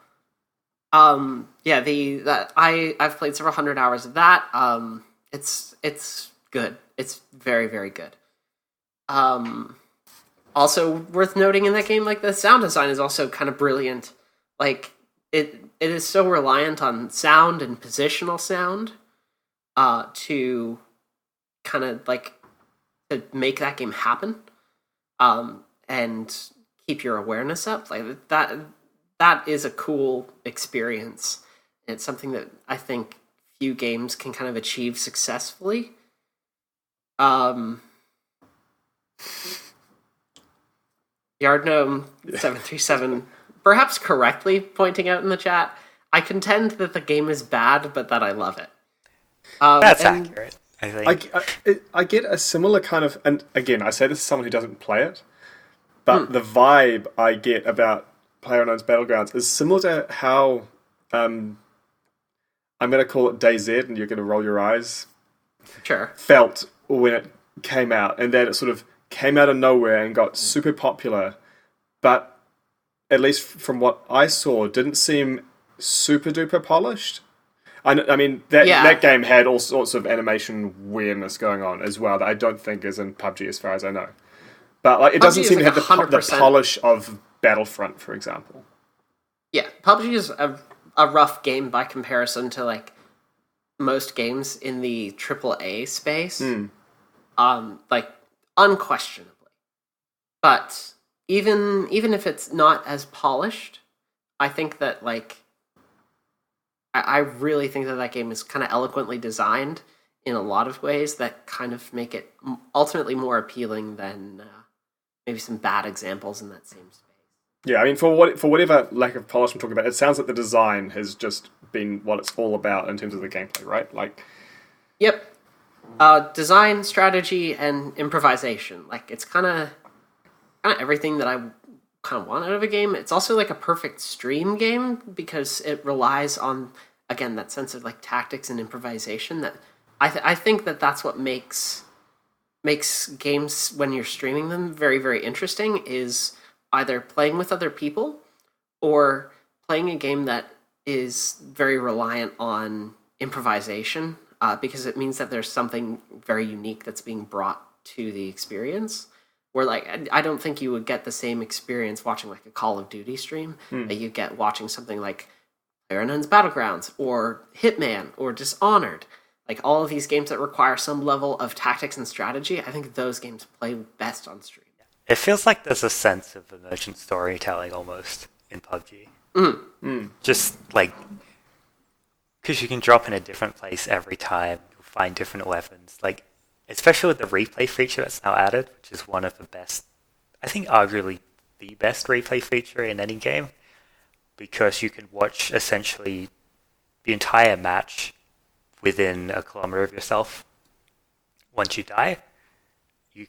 I've played several hundred hours of that. It's good. It's very, very good. Also worth noting in that game, the sound design is also kind of brilliant. It is so reliant on sound and positional sound, to kind of to make that game happen, and keep your awareness up. That is a cool experience. It's something that I think few games can kind of achieve successfully. Yardgnome 737, perhaps correctly pointing out in the chat, I contend that the game is bad, but that I love it. That's accurate, I think. I get a similar kind of, and again, I say this as someone who doesn't play it, but the vibe I get about PlayerUnknown's Battlegrounds is similar to how, I'm going to call it DayZ, and you're going to roll your eyes. Sure. Felt when it came out, and then it sort of came out of nowhere and got super popular, but at least from what I saw, didn't seem super duper polished. I mean, that game had all sorts of animation weirdness going on as well that I don't think is in PUBG as far as I know. But it doesn't seem to have the polish of Battlefront, for example. Yeah, PUBG is a rough game by comparison to most games in the AAA space. Unquestionably. But even if it's not as polished, I think that I really think that game is kind of eloquently designed in a lot of ways that kind of make it ultimately more appealing than maybe some bad examples in that same space. Yeah, I mean, for whatever lack of polish I'm talking about, it sounds like the design has just been what it's all about in terms of the gameplay, right? Yep. Design, strategy, and improvisation. It's kind of everything that I kind of want out of a game. It's also a perfect stream game because it relies on, again, that sense of tactics and improvisation that I think that's what makes games when you're streaming them very, very interesting, is either playing with other people or playing a game that is very reliant on improvisation. because it means that there's something very unique that's being brought to the experience. Where like I don't think you would get the same experience watching like a Call of Duty stream that you get watching something like PlayerUnknown's Battlegrounds or Hitman or Dishonored. Like all of these games that require some level of tactics and strategy, I think those games play best on stream. It feels like there's a sense of emergent storytelling almost in PUBG. Just like, because you can drop in a different place every time, you'll find different weapons. Like, especially with the replay feature that's now added, which is one of the best, I think arguably the best replay feature in any game, because you can watch essentially the entire match within a kilometer of yourself. Once you die, you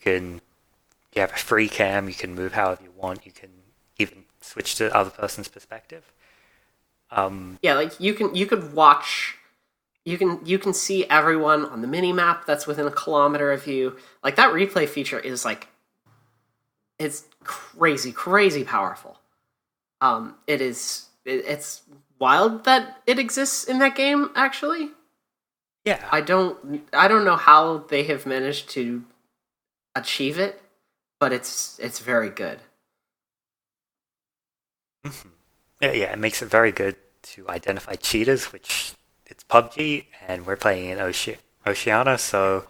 have a free cam, you can move however you want, you can even switch to the other person's perspective. Yeah, like you could watch, you can see everyone on the mini map that's within a kilometer of you. Like that replay feature is like, it's crazy powerful. It's wild that it exists in that game, actually. Yeah. I don't know how they have managed to achieve it, but it's very good. Mm-hmm. Yeah, it makes it very good to identify cheaters, which it's PUBG, and we're playing in Oceania, so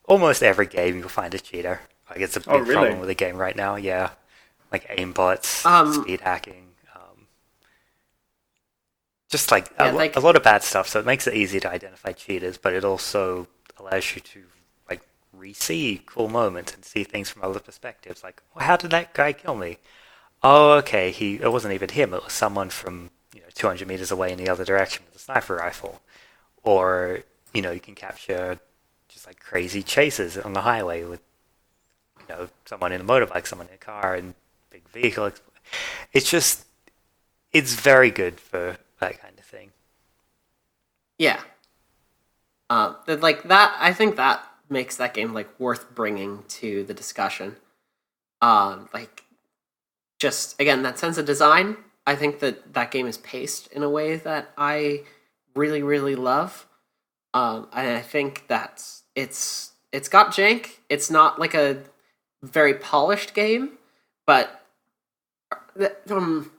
almost every game you'll find a cheater. Like it's a big problem with the game right now. Yeah, like aimbots, speed hacking. Just like a lot of bad stuff, so it makes it easy to identify cheaters, but it also allows you to like re-see cool moments and see things from other perspectives. Like, well, how did that guy kill me? Oh, okay, it wasn't even him. It was someone from 200 meters away in the other direction with a sniper rifle. Or you can capture just like crazy chases on the highway with someone in a motorbike, someone in a car, and big vehicle. It's very good for that kind of thing. Yeah. Like that, I think that makes that game like worth bringing to the discussion. Like, just again, that sense of design. I think that game is paced in a way that I really, really love. And I think that it's got jank. It's not like a very polished game, but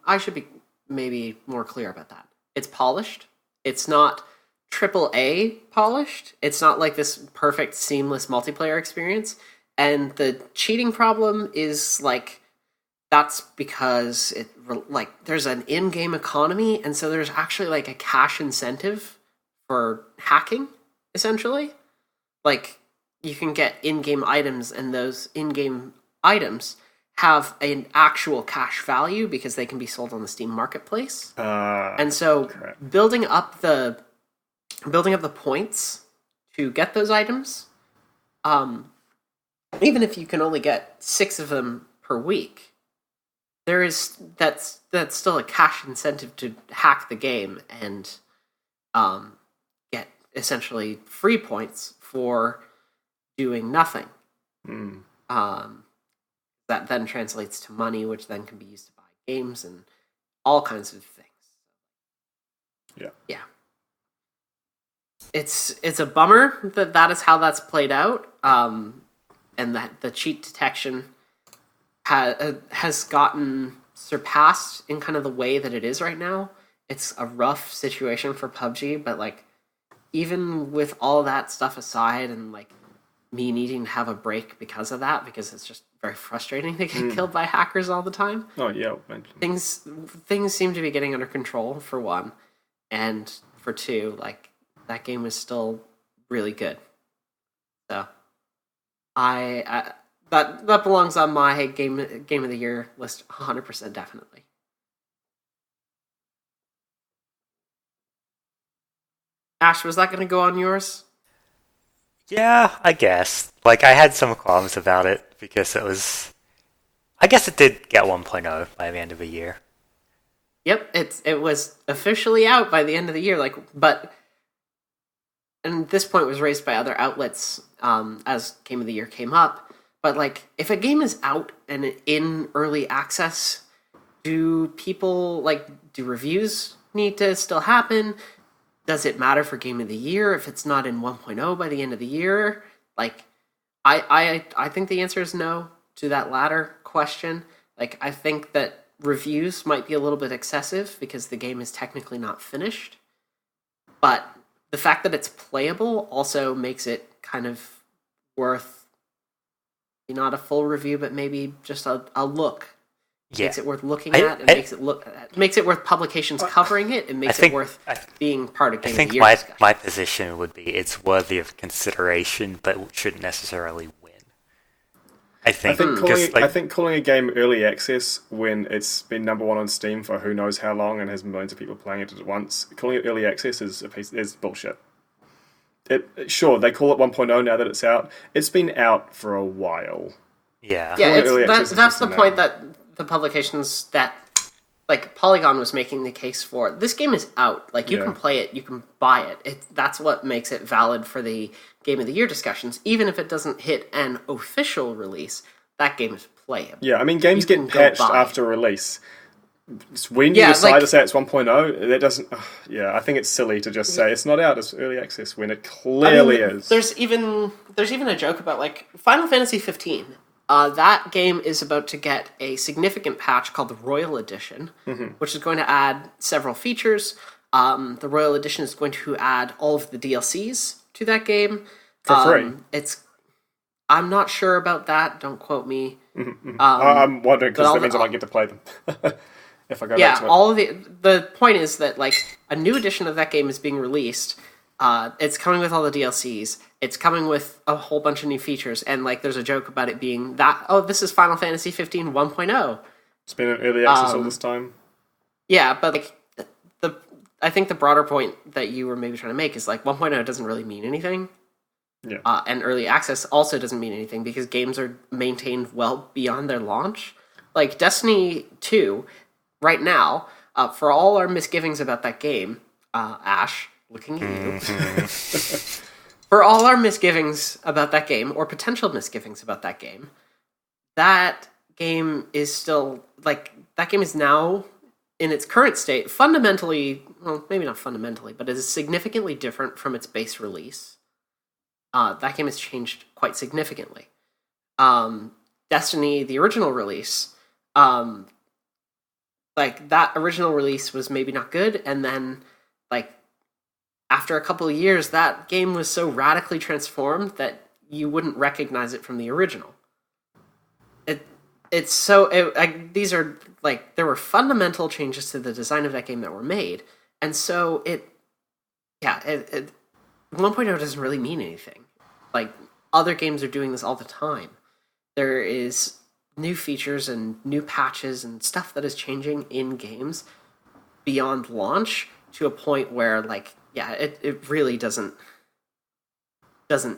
I should be maybe more clear about that. It's polished. It's not AAA polished. It's not like this perfect, seamless multiplayer experience. And the cheating problem is like, that's because there's an in-game economy, and so there's actually like a cash incentive for hacking, essentially. Like, you can get in-game items, and those in-game items have an actual cash value because they can be sold on the Steam marketplace. And so building up the points to get those items, even if you can only get 6 of them per week, that's still a cash incentive to hack the game and get essentially free points for doing nothing. That then translates to money, which then can be used to buy games and all kinds of things. Yeah. It's a bummer that is how that's played out, and that the cheat detection has gotten surpassed in kind of the way that it is right now. It's a rough situation for PUBG, but like even with all that stuff aside, and like me needing to have a break because of that, because it's just very frustrating to get killed by hackers all the time. Oh yeah, things seem to be getting under control, for one, and for two, like that game is still really good. So that belongs on my game of the year list 100%, definitely. Ash, was that going to go on yours? Yeah, I guess. Like, I had some qualms about it because I guess it did get 1.0 by the end of the year. Yep, it was officially out by the end of the year. And this point was raised by other outlets as Game of the Year came up. But like, if a game is out and in early access, do reviews need to still happen? does it matter for Game of the Year if it's not in 1.0 by the end of the year? Like, I think the answer is no to that latter question. Like, I think that reviews might be a little bit excessive because the game is technically not finished. But the fact that it's playable also makes it kind of worth, not a full review, but maybe just a look. Yeah. Makes it worth looking at, and makes it worth publications covering it, and makes it worth being part of Game of the Year discussion. My position would be it's worthy of consideration, but shouldn't necessarily win. I think calling a game early access when it's been number one on Steam for who knows how long and has millions of people playing it at once, calling it early access is bullshit. Sure, they call it 1.0 now that it's out. It's been out for a while. Yeah. That's the point that the publications that, like, Polygon was making the case for. This game is out. Like, you can play it, you can buy it. That's what makes it valid for the Game of the Year discussions. Even if it doesn't hit an official release, that game is playable. Yeah, I mean, games get patched after release. When you decide to say it's 1.0, that doesn't... I think it's silly to just say it's not out, it's early access, when it clearly is. There's even a joke about, like, Final Fantasy 15. That game is about to get a significant patch called the Royal Edition, which is going to add several features. The Royal Edition is going to add all of the DLCs to that game. For free? I'm not sure about that. Don't quote me. I'm wondering, because that means I might get to play them. If I go back to it. All of the point is that, like, a new edition of that game is being released. It's coming with all the DLCs. It's coming with a whole bunch of new features, and, like, there's a joke about it being that, this is Final Fantasy 15 1.0. It's been in early access all this time. Yeah, but, like, I think the broader point that you were maybe trying to make is, like, 1.0 doesn't really mean anything. Yeah. And early access also doesn't mean anything because games are maintained well beyond their launch. Like, Destiny 2, right now, for all our misgivings about that game, Ashe, looking at you. For all our misgivings about that game, or potential misgivings about that game is still, like, that game is now, in its current state, fundamentally, well, maybe not fundamentally, but it is significantly different from its base release. That game has changed quite significantly. Destiny, the original release, like, that original release was maybe not good, and then, like, after a couple of years, that game was so radically transformed that you wouldn't recognize it from the original. These are, like, there were fundamental changes to the design of that game that were made, and so 1.0 doesn't really mean anything. Like, other games are doing this all the time. There is new features and new patches and stuff that is changing in games beyond launch to a point where, like, it really doesn't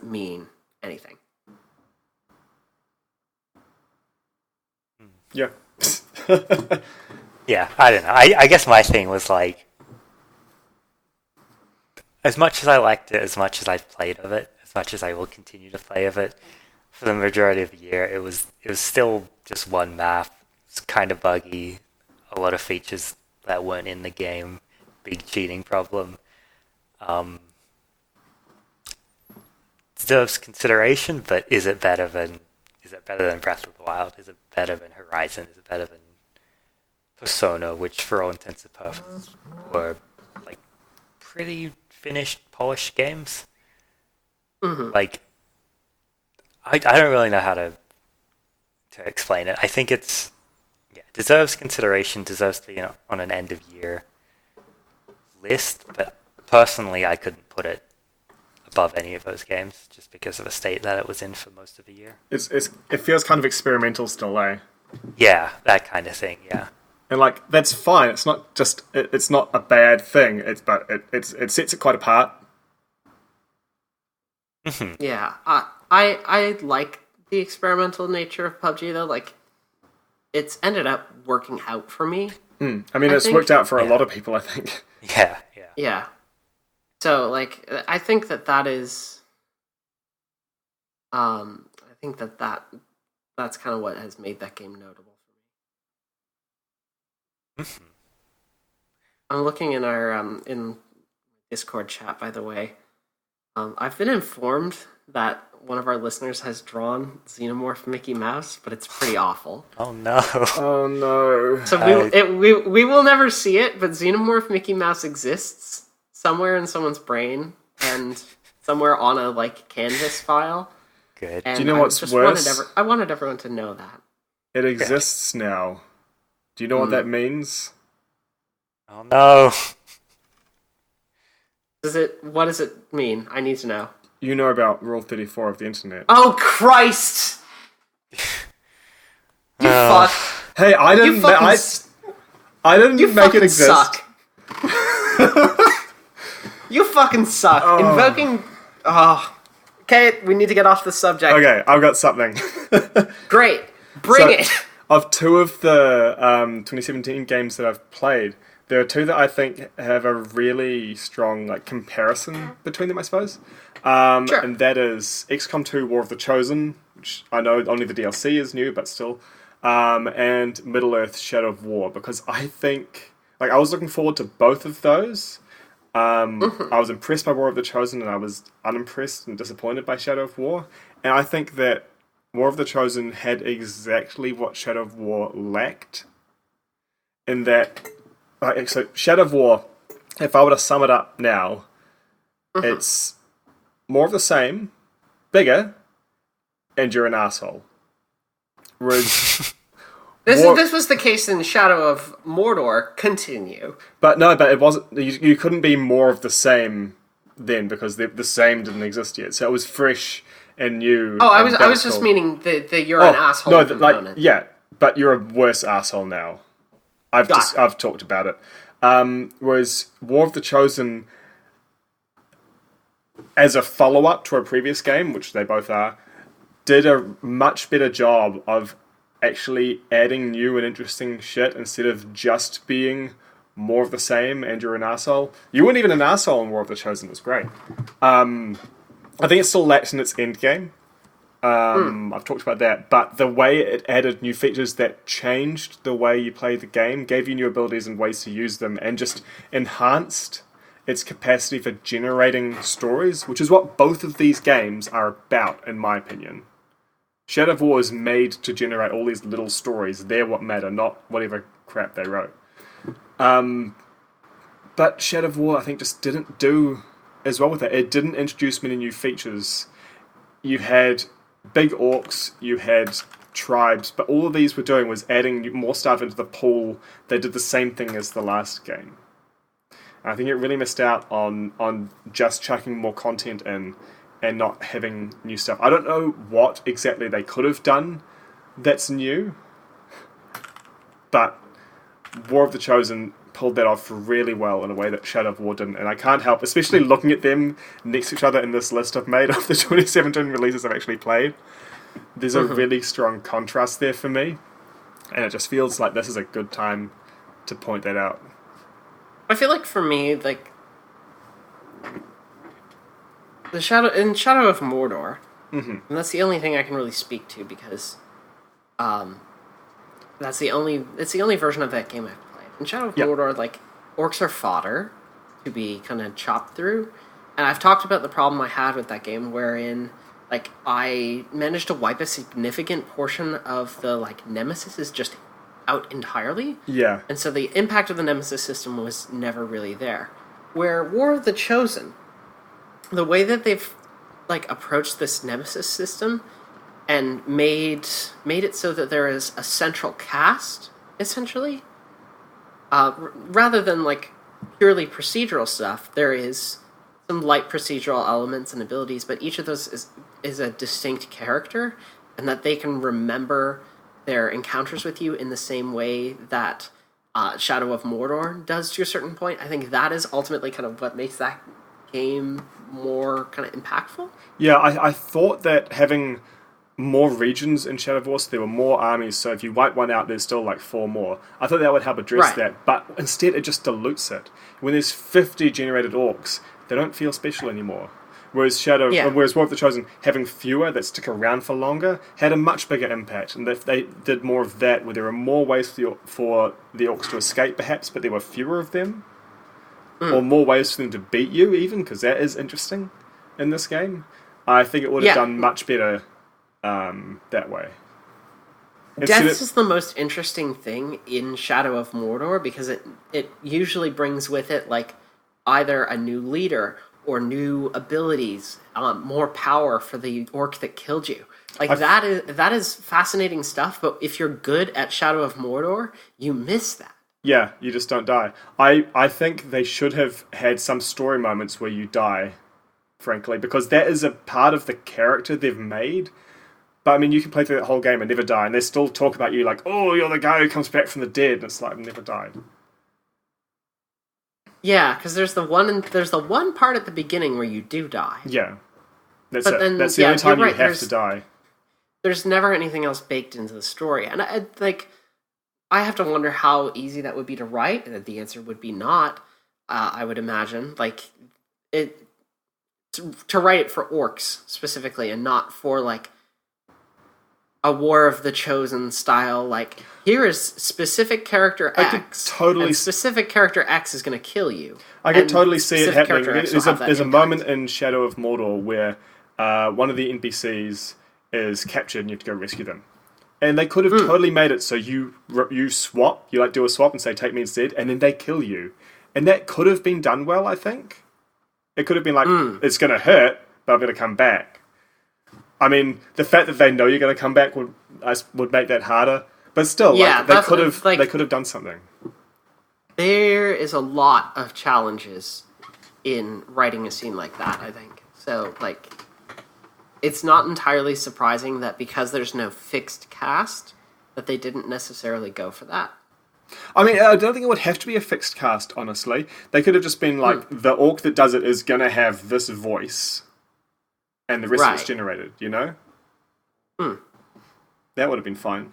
mean anything. Yeah. Yeah, I don't know. I guess my thing was, like, as much as I liked it, as much as I've played of it, as much as I will continue to play of it, for the majority of the year, it was still just one map. It's kind of buggy, a lot of features that weren't in the game, big cheating problem. Deserves consideration, but is it better than Breath of the Wild? Is it better than Horizon? Is it better than Persona, which for all intents and purposes were, like, pretty finished, polished games? Like, I don't really know how to explain it. I think it's deserves consideration, deserves to be on an end of year list, but personally I couldn't put it above any of those games just because of the state that it was in for most of the year. It feels kind of experimental still, eh? Yeah, that kind of thing. Yeah, and, like, that's fine. It's not just it's not a bad thing. It sets it quite apart. Yeah, I like the experimental nature of PUBG though. Like, it's ended up working out for me. I mean, it's worked out for a lot of people, I think. Yeah. So, like, I think that is, I think that's kind of what has made that game notable for me. I'm looking in our in Discord chat, by the way. I've been informed that one of our listeners has drawn Xenomorph Mickey Mouse, but it's pretty awful. Oh no. Oh no. So we will never see it, but Xenomorph Mickey Mouse exists somewhere in someone's brain and somewhere on a like Canvas file. Good. And do you know what's worse? I wanted everyone to know that. It exists now. Do you know what that means? Oh no. What does it mean? I need to know. You know about Rule 34 of the internet. Oh Christ! You fuck. Hey, I didn't. I didn't make it exist. Suck. You fucking suck. Oh. Invoking. Oh. Okay, we need to get off the subject. Okay, I've got something. Great. Bring it. Of two of the 2017 games that I've played, there are two that I think have a really strong like comparison between them, I suppose. Sure. And that is XCOM 2 War of the Chosen, which I know only the DLC is new, but still. And Middle-earth Shadow of War, because I think... Like, I was looking forward to both of those. I was impressed by War of the Chosen, and I was unimpressed and disappointed by Shadow of War. And I think that War of the Chosen had exactly what Shadow of War lacked. In that... so, Shadow of War, if I were to sum it up now, it's more of the same, bigger, and you're an asshole. Whereas... This was the case in Shadow of Mordor. Continue. But it wasn't... You couldn't be more of the same then, because the same didn't exist yet. So it was fresh and new. Oh, I was just meaning that you're an asshole component. Yeah, but you're a worse asshole now. I've talked about it. Whereas War of the Chosen, as a follow-up to a previous game, which they both are, did a much better job of actually adding new and interesting shit instead of just being more of the same and you're an asshole. You weren't even an asshole in War of the Chosen. It was great. I think it still lacks in its end game. I've talked about that, but the way it added new features that changed the way you play the game, gave you new abilities and ways to use them, and just enhanced its capacity for generating stories, which is what both of these games are about, in my opinion. Shadow of War is made to generate all these little stories. They're what matter, not whatever crap they wrote. But Shadow of War, I think, just didn't do as well with it. It didn't introduce many new features. You had big orcs, you had tribes, but all of these were doing was adding more stuff into the pool. They did the same thing as the last game. And I think it really missed out on just chucking more content in and not having new stuff. I don't know what exactly they could have done that's new, but War of the Chosen pulled that off really well in a way that Shadow of War didn't, and I can't help, especially looking at them next to each other in this list I've made of the 2017 releases I've actually played. There's a really strong contrast there for me, and it just feels like this is a good time to point that out. I feel like for me, like Shadow of Mordor, and that's the only thing I can really speak to because it's the only version of that game I've played. In Shadow of Mordor, like, orcs are fodder to be kind of chopped through, and I've talked about the problem I had with that game, wherein like I managed to wipe a significant portion of the like nemesis is just out entirely. Yeah. And so the impact of the nemesis system was never really there. Where War of the Chosen, the way that they've like approached this nemesis system and made it so that there is a central cast, essentially, rather than like purely procedural stuff, there is some light procedural elements and abilities, but each of those is a distinct character, and that they can remember their encounters with you in the same way that Shadow of Mordor does to a certain point. I think that is ultimately kind of what makes that game more kind of impactful. Yeah, I thought that having more regions in Shadow of War, so there were more armies, so if you wipe one out, there's still like 4 more. I thought that would help address that, but instead it just dilutes it. When there's 50 generated orcs, they don't feel special anymore. Whereas War of the Chosen, having fewer that stick around for longer, had a much bigger impact. And if they did more of that, where there were more ways for the orcs to escape, perhaps, but there were fewer of them, or more ways for them to beat you, even, because that is interesting in this game. I think it would have done much better that way. Death is the most interesting thing in Shadow of Mordor because it usually brings with it like either a new leader or new abilities, more power for the orc that killed you. Like that is fascinating stuff. But if you're good at Shadow of Mordor, you miss that. Yeah, you just don't die. I think they should have had some story moments where you die, frankly, because that is a part of the character they've made. But, I mean, you can play through that whole game and never die, and they still talk about you like, oh, you're the guy who comes back from the dead, and it's like, I've never died. Yeah, because there's the one part at the beginning where you do die. Yeah. That's the only time you have to die. There's never anything else baked into the story. And I have to wonder how easy that would be to write, and the answer would be not, I would imagine. Like, to write it for orcs, specifically, and not for, like, a War of the Chosen style, like, here is specific character X, and specific character X is going to kill you. I could totally see it happening. There's a moment in Shadow of Mordor where one of the NPCs is captured and you have to go rescue them. And they could have totally made it so you swap, you like do a swap and say, take me instead, and then they kill you. And that could have been done well, I think. It could have been like, it's going to hurt, but I'm going to come back. I mean, the fact that they know you're going to come back would make that harder. But still, they could have done something. There is a lot of challenges in writing a scene like that, I think. So, like, it's not entirely surprising that because there's no fixed cast, that they didn't necessarily go for that. I mean, I don't think it would have to be a fixed cast, honestly. They could have just been like, the orc that does it is going to have this voice. And the rest of it's generated, you know? That would have been fine.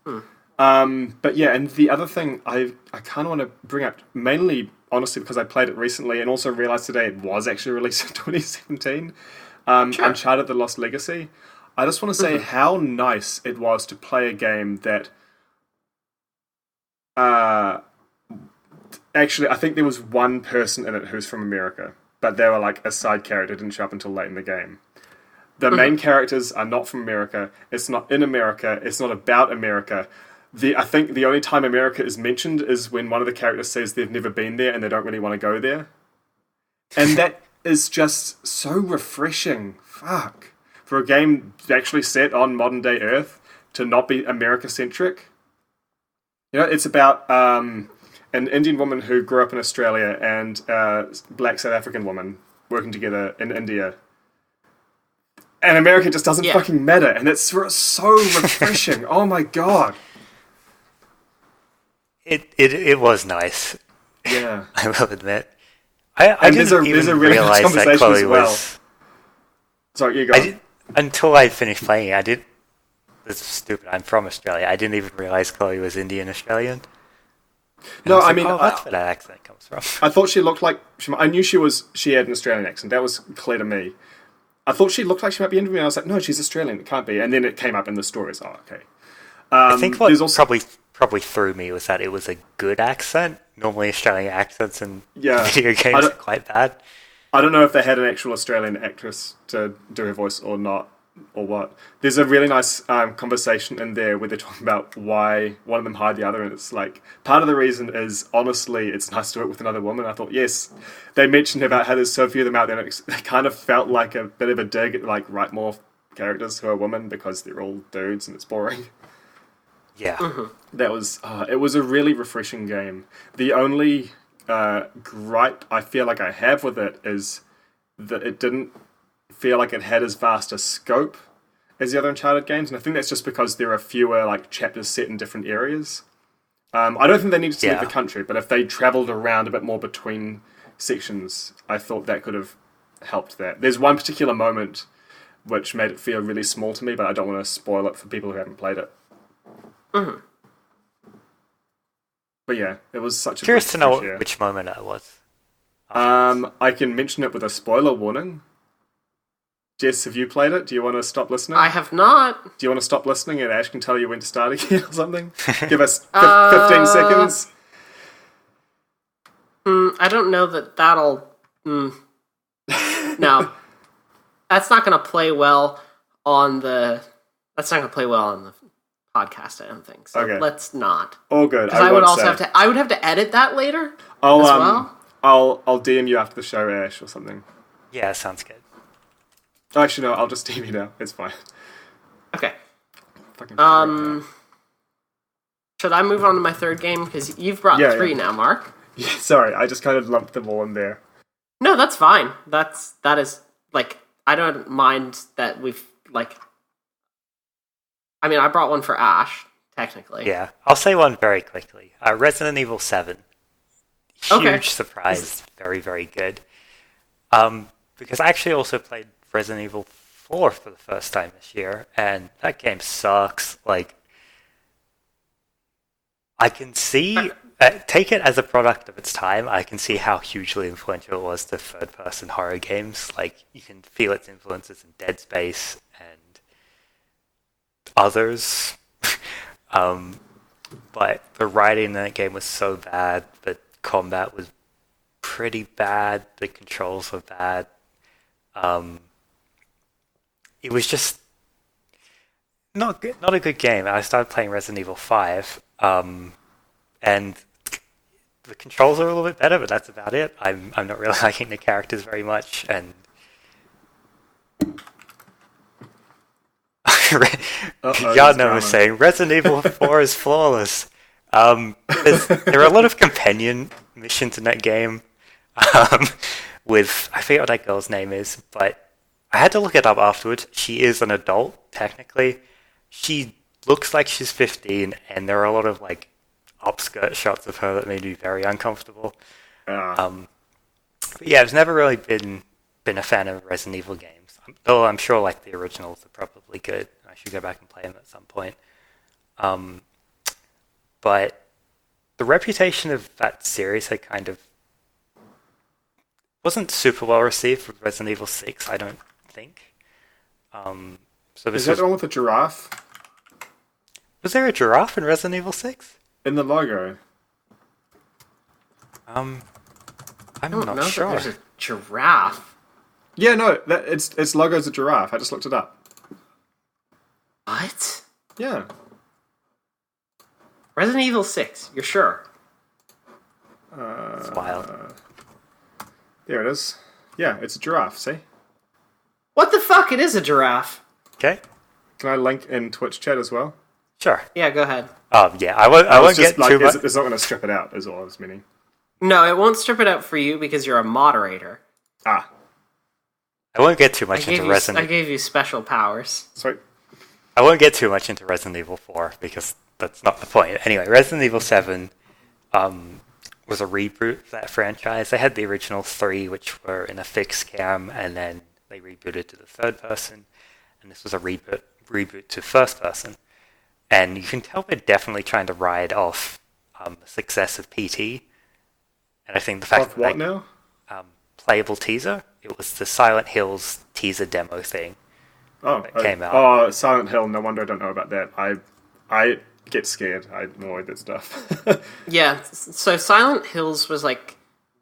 But yeah, and the other thing I kind of want to bring up, mainly, honestly, because I played it recently and also realised today it was actually released in 2017, Uncharted The Lost Legacy. I just want to say how nice it was to play a game that... actually, I think there was one person in it who's from America. But they were like a side character, didn't show up until late in the game. The main characters are not from America. It's not in America. It's not about America. I think the only time America is mentioned is when one of the characters says they've never been there and they don't really want to go there. And that is just so refreshing. Fuck. For a game actually set on modern day Earth to not be America-centric. You know, it's about... an Indian woman who grew up in Australia and a black South African woman working together in India. And America just doesn't fucking matter. And it's so refreshing. Oh my god. It was nice. Yeah. I will admit. I didn't even realize that Chloe was... Sorry, you go. Until I finished playing it, this is stupid, I'm from Australia. I didn't even realize Chloe was Indian-Australian. No, I mean, that's where that accent comes from. I thought she looked like I knew she had an Australian accent. That was clear to me. I thought she looked like she might be Indian. And I was like, no, she's Australian. It can't be. And then it came up in the stories. Oh, okay. I think what probably threw me was that it was a good accent. Normally, Australian accents in video games are quite bad. I don't know if they had an actual Australian actress to do her voice or not. Or what? There's a really nice conversation in there where they're talking about why one of them hired the other, and it's like part of the reason is honestly it's nice to work with another woman. I thought yes, they mentioned about how there's so few of them out there, and it kind of felt like a bit of a dig at like write more characters who are women because they're all dudes and it's boring. Yeah, that was it was a really refreshing game. The only gripe I feel like I have with it is that it didn't feel like it had as vast a scope as the other Uncharted games, and I think that's just because there are fewer like chapters set in different areas. I don't think they needed to leave the country, but if they travelled around a bit more between sections, I thought that could have helped that. There's one particular moment which made it feel really small to me, but I don't want to spoil it for people who haven't played it. But yeah, it was such a... Curious to know which moment that was. I can mention it with a spoiler warning. Jess, have you played it? Do you want to stop listening? I have not. Do you want to stop listening and Ash can tell you when to start again or something? Give us 15 seconds. I don't know that that'll... no. That's not going to play well on the... That's not going to play well on the podcast, I don't think. So let's not. All good. Because I would also have to... I would have to edit that later as well. I'll DM you after the show, Ash, or something. Yeah, sounds good. Actually, no, I'll just DM you now. It's fine. Okay. Fucking should I move on to my third game? Because you've brought three now, Mark. Yeah, sorry, I just kind of lumped them all in there. No, that's fine. That is, like, I don't mind that we've, like... I mean, I brought one for Ashe, technically. Yeah, I'll say one very quickly. Resident Evil 7. Huge surprise. Very, very good. Because I actually also played Resident Evil 4 for the first time this year, and that game sucks. Like, I can see... take it as a product of its time. I can see how hugely influential it was to third-person horror games. Like, you can feel its influences in Dead Space and others. But the writing in that game was so bad. The combat was pretty bad. The controls were bad. It was just not a good game. I started playing Resident Evil 5, and the controls are a little bit better, but that's about it. I'm not really liking the characters very much, and Yadno was saying Resident Evil 4 is flawless. There are a lot of companion missions in that game with, I forget what that girl's name is, but I had to look it up afterwards. She is an adult, technically. She looks like she's 15, and there are a lot of, like, upskirt shots of her that made me very uncomfortable. But yeah, I've never really been a fan of Resident Evil games. Though I'm sure, like, the originals are probably good. I should go back and play them at some point. But the reputation of that series had kind of wasn't super well received with Resident Evil 6, I don't think. So this is that the one with the giraffe? Was there a giraffe in Resident Evil 6? In the logo. I'm not not sure. There's a giraffe. Yeah, no, its logo's a giraffe. I just looked it up. What? Yeah. Resident Evil 6, you're sure? It's wild. There it is. Yeah, it's a giraffe, see? What the fuck? It is a giraffe. Okay. Can I link in Twitch chat as well? Sure. Yeah, go ahead. Yeah, I won't get too much. It's not going to strip it out, is all I was meaning. No, it won't strip it out for you because you're a moderator. I won't get too much into Resident Evil. I gave you special powers. Sweet. I won't get too much into Resident Evil 4 because that's not the point. Anyway, Resident Evil 7 was a reboot of that franchise. They had the original 3, which were in a fixed cam, and then they rebooted to the third person, and this was a reboot to first person. And you can tell they're definitely trying to ride off the success of PT. And I think the fact that now? Playable teaser, it was the Silent Hills teaser demo thing that came out. Oh, Silent Hill, no wonder I don't know about that. I get scared. I avoid that stuff. Yeah, so Silent Hills was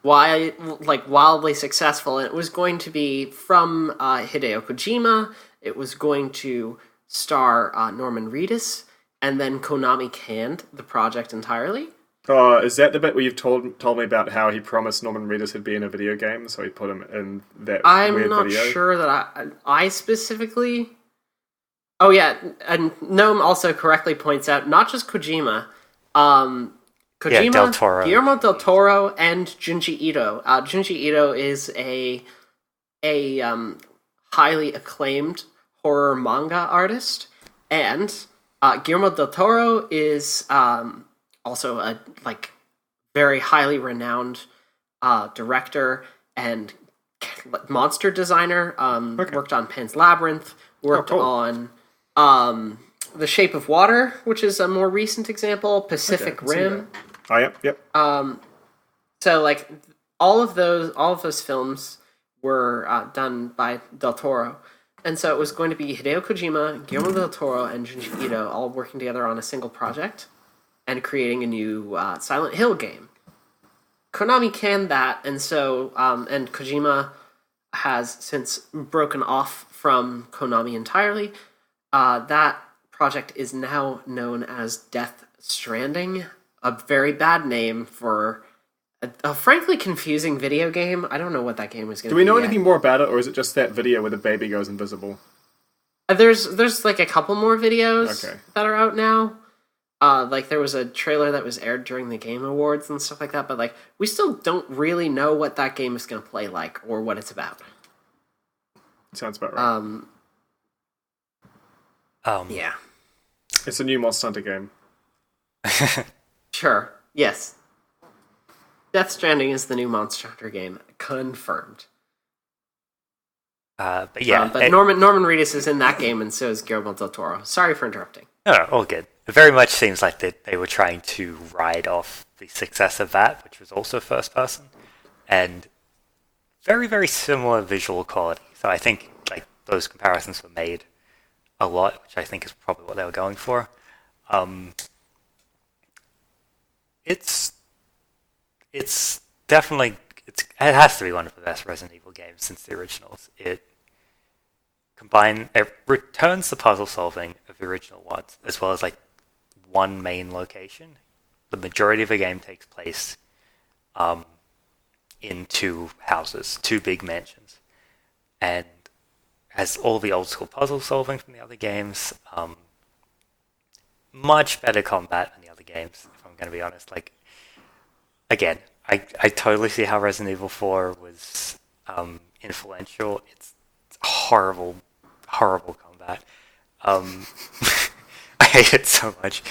wildly successful, and it was going to be from Hideo Kojima. It was going to star Norman Reedus, and then Konami canned the project entirely. Is that the bit where you've told me about how he promised Norman Reedus would be in a video game, so he put him in that weird video? I'm not sure that I specifically... Oh yeah, and Gnome also correctly points out, not just Kojima, Del Toro. Guillermo del Toro, and Junji Ito. Junji Ito is a highly acclaimed horror manga artist, and Guillermo del Toro is also a very highly renowned director and monster designer. Worked on Pan's Labyrinth. Worked on The Shape of Water, which is a more recent example. Pacific Rim. Oh, yep. So all of those films were done by Del Toro. And so it was going to be Hideo Kojima, Guillermo del Toro, and Junji Ito all working together on a single project and creating a new Silent Hill game. Konami canned that, and so and Kojima has since broken off from Konami entirely. That project is now known as Death Stranding, a very bad name for a frankly confusing video game. I don't know what that game is going to be. Do we know anything more about it, or is it just that video where the baby goes invisible? There's like a couple more videos that are out now. Like there was a trailer that was aired during the Game Awards and stuff like that, but like we still don't really know what that game is going to play like or what it's about. Sounds about right. Yeah. It's a new Monster Hunter game. Sure. Yes. Death Stranding is the new Monster Hunter game. Confirmed. But yeah. Norman Reedus is in that game, and so is Guillermo del Toro. Sorry for interrupting. No, all good. It very much seems like they were trying to ride off the success of that, which was also first person, and very, very similar visual quality. So I think like those comparisons were made a lot, which I think is probably what they were going for. It's definitely it has to be one of the best Resident Evil games since the originals. It returns the puzzle solving of the original ones, as well as like one main location. The majority of the game takes place in two houses, two big mansions, and has all the old school puzzle solving from the other games. Much better combat than the other games, if I'm going to be honest. Like, again, I totally see how Resident Evil 4 was influential. It's horrible combat. I hate it so much.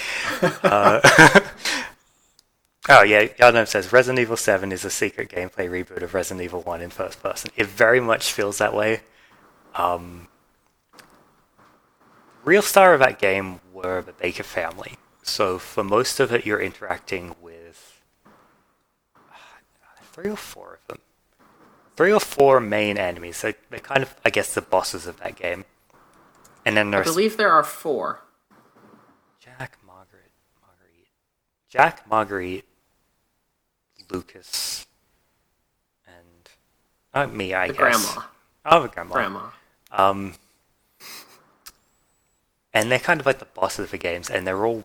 Oh yeah, Yadnam says Resident Evil 7 is a secret gameplay reboot of Resident Evil 1 in first person. It very much feels that way. Real star of that game were the Baker family. So for most of it, you're interacting with 3 or 4 of them. 3 or 4 main enemies. So they're kind of, I guess, the bosses of that game. And then there's I believe there are 4. Jack, Marguerite, Lucas, and me, I guess. Grandma. Oh, the grandma. And they're kind of like the bosses of the games, and they're all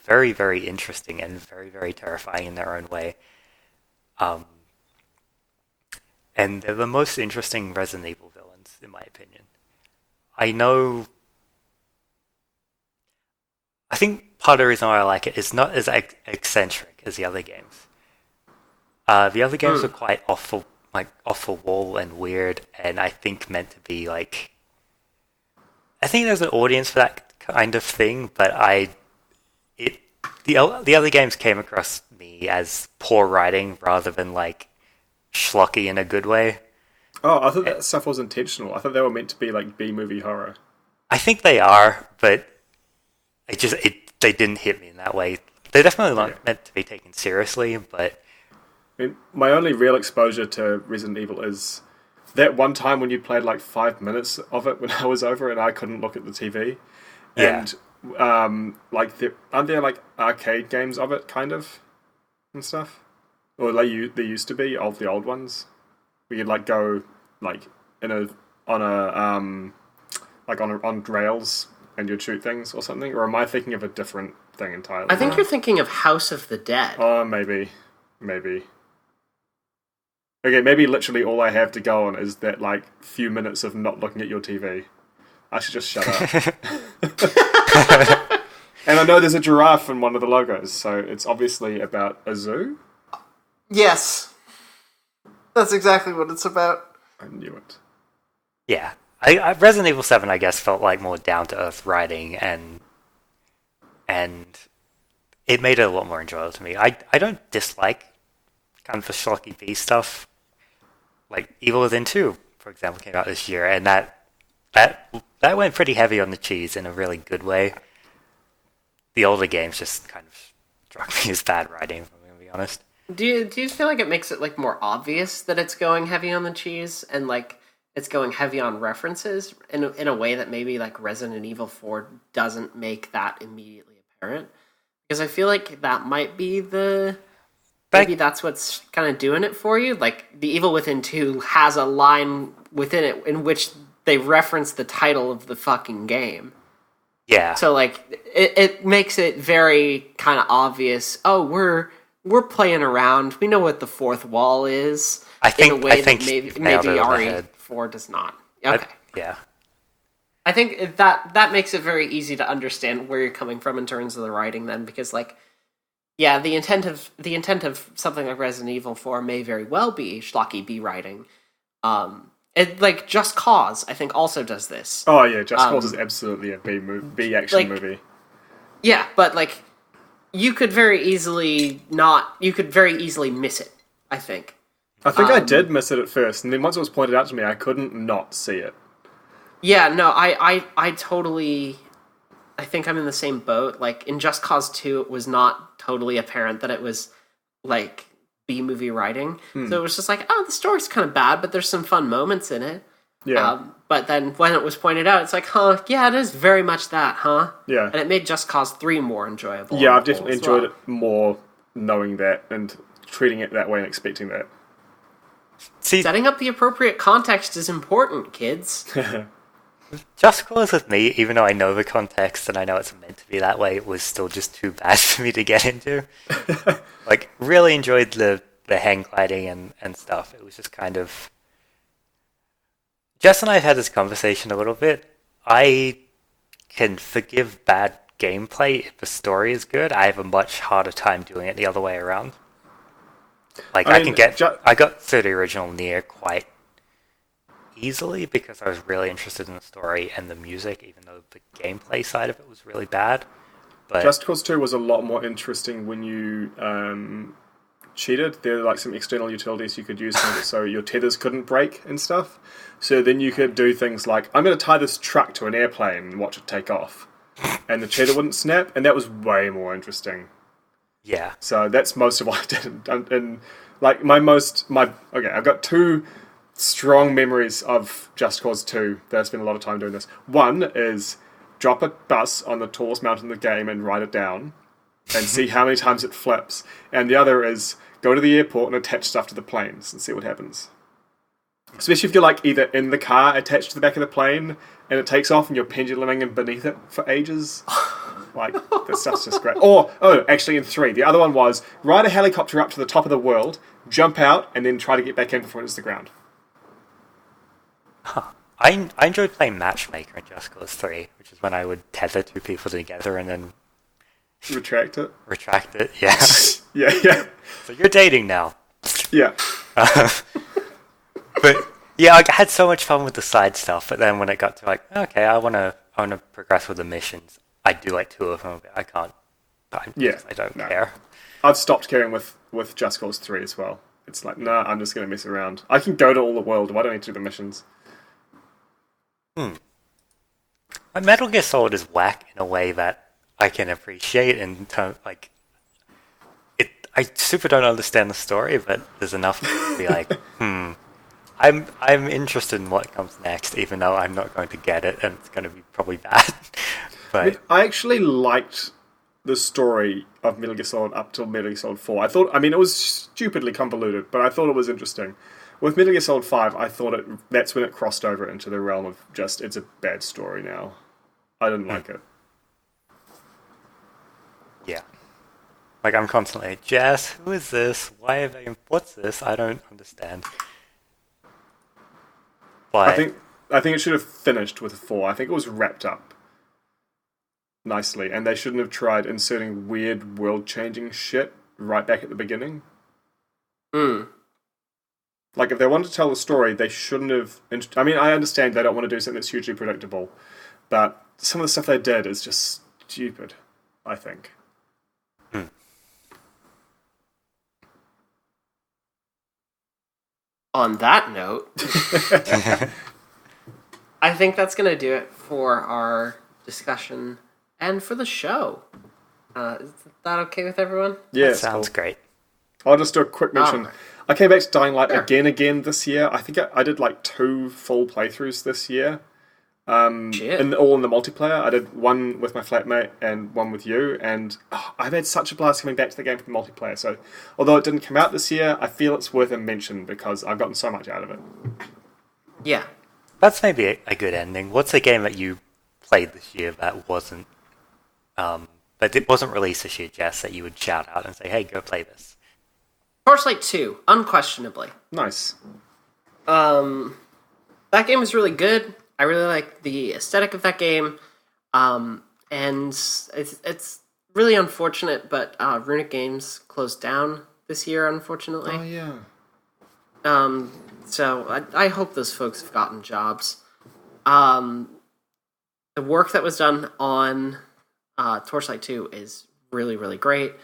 very, very interesting and very, very terrifying in their own way. And they're the most interesting Resident Evil villains, in my opinion. I think part of the reason why I like it is not as eccentric as the other games. The other games are quite off the wall and weird, and I think meant to be like. I think there's an audience for that kind of thing, but the other games came across me as poor writing rather than like schlocky in a good way. Oh, I thought that stuff was intentional. I thought they were meant to be like B-movie horror. I think they are, but they didn't hit me in that way. They're definitely not meant to be taken seriously, but I mean, my only real exposure to Resident Evil is that one time when you played like 5 minutes of it when I was over and I couldn't look at the TV. Yeah. And aren't there like arcade games of it, kind of, and stuff? Or like there used to be of the old ones, where you'd like go like on rails and you'd shoot things or something. Or am I thinking of a different thing entirely? I think you're thinking of House of the Dead. Oh, maybe. Okay, maybe literally all I have to go on is that like few minutes of not looking at your TV. I should just shut up. And I know there's a giraffe in one of the logos, so it's obviously about a zoo? Yes. That's exactly what it's about. I knew it. Yeah. I Resident Evil 7, I guess, felt like more down-to-earth writing, and it made it a lot more enjoyable to me. I don't dislike kind of the schlocky B stuff. Like Evil Within 2, for example, came out this year, and that went pretty heavy on the cheese in a really good way. The older games just kind of struck me as bad writing, if I'm going to be honest. Do you feel like it makes it like more obvious that it's going heavy on the cheese and like it's going heavy on references in a way that maybe like Resident Evil 4 doesn't make that immediately apparent? Because I feel like that might be the maybe that's what's kind of doing it for you. Like, The Evil Within 2 has a line within it in which they reference the title of the fucking game. Yeah. So, like, it makes it very kind of obvious, oh, we're playing around. We know what the fourth wall is. I think that maybe RE4 does not. Okay. Yeah. I think that makes it very easy to understand where you're coming from in terms of the writing then, because, like, yeah, the intent of something like Resident Evil 4 may very well be schlocky B writing. Like, Just Cause, I think, also does this. Oh yeah, Just Cause is absolutely a B action movie. Yeah, but, like, you could very easily miss it, I think. I did miss it at first, and then once it was pointed out to me, I couldn't not see it. Yeah, no, I totally... I think I'm in the same boat. Like, in Just Cause 2, it was not totally apparent that it was, like, B-movie writing. So it was just like, oh, the story's kind of bad, but there's some fun moments in it. Yeah. But then when it was pointed out, it's like, huh, yeah, it is very much that, huh? Yeah. And it made Just Cause 3 more enjoyable. Yeah, I've definitely enjoyed it more knowing that and treating it that way and expecting that. See, setting up the appropriate context is important, kids. Just Cause with me, even though I know the context and I know it's meant to be that way, it was still just too bad for me to get into. Like, really enjoyed the hang gliding and stuff. It was just kind of... Jess and I have had this conversation a little bit. I can forgive bad gameplay if the story is good. I have a much harder time doing it the other way around. Like, I got through the original Nier quite easily because I was really interested in the story and the music, even though the gameplay side of it was really bad. But Just Cause 2 was a lot more interesting when you cheated. There were like some external utilities you could use so your tethers couldn't break and stuff. So then you could do things like, I'm going to tie this truck to an airplane and watch it take off. And the tether wouldn't snap, and that was way more interesting. Yeah. So that's most of what I did. And like I've got two strong memories of Just Cause 2 that I spent a lot of time doing this. One is drop a bus on the tallest mountain in the game and ride it down and see how many times it flips. And the other is go to the airport and attach stuff to the planes and see what happens. Especially if you're like either in the car attached to the back of the plane and it takes off and you're penduluming in beneath it for ages. Like, that stuff's just great. Or, actually in 3, the other one was ride a helicopter up to the top of the world, jump out, and then try to get back in before it hits the ground. Huh. I enjoyed playing Matchmaker in Just Cause 3, which is when I would tether two people together and then... Retract it, yeah. yeah. So you're dating now. Yeah. But, yeah, I had so much fun with the side stuff, but then when it got to, like, okay, I want to progress with the missions, I do, like, 2 of them, I can't. I don't care. I've stopped caring with Just Cause 3 as well. It's like, nah, I'm just going to mess around. I can go to all the world, why don't I need to do the missions? Metal Gear Solid is whack in a way that I can appreciate in terms, like, I super don't understand the story, but there's enough to be like, I'm interested in what comes next, even though I'm not going to get it, and it's going to be probably bad. But I actually liked the story of Metal Gear Solid up till Metal Gear Solid 4. It was stupidly convoluted, but I thought it was interesting. With Metal Gear Solid 5, I thought that's when it crossed over into the realm of just, it's a bad story now. I didn't like it. Yeah. Like, I'm constantly, Jess, who is this? Why are they... What's this? I don't understand. But I think it should have finished with 4. I think it was wrapped up nicely, and they shouldn't have tried inserting weird world-changing shit right back at the beginning. Like, if they wanted to tell the story, they shouldn't have... I understand they don't want to do something that's hugely predictable, but some of the stuff they did is just stupid, I think. On that note, I think that's going to do it for our discussion and for the show. Is that okay with everyone? Yeah, that sounds great. I'll just do a quick mention. I came back to Dying Light again this year. I think I did like 2 full playthroughs this year. All in the multiplayer. I did one with my flatmate and one with you, and I've had such a blast coming back to the game for the multiplayer. So, although it didn't come out this year, I feel it's worth a mention because I've gotten so much out of it. Yeah. That's maybe a good ending. What's a game that you played this year that wasn't, but it wasn't released this year, Jess, that you would shout out and say, hey, go play this? Torchlight 2, unquestionably. Nice. That game was really good. I really like the aesthetic of that game. And it's really unfortunate, but Runic Games closed down this year, unfortunately. Oh, yeah. So I hope those folks have gotten jobs. The work that was done on Torchlight 2 is really, really great.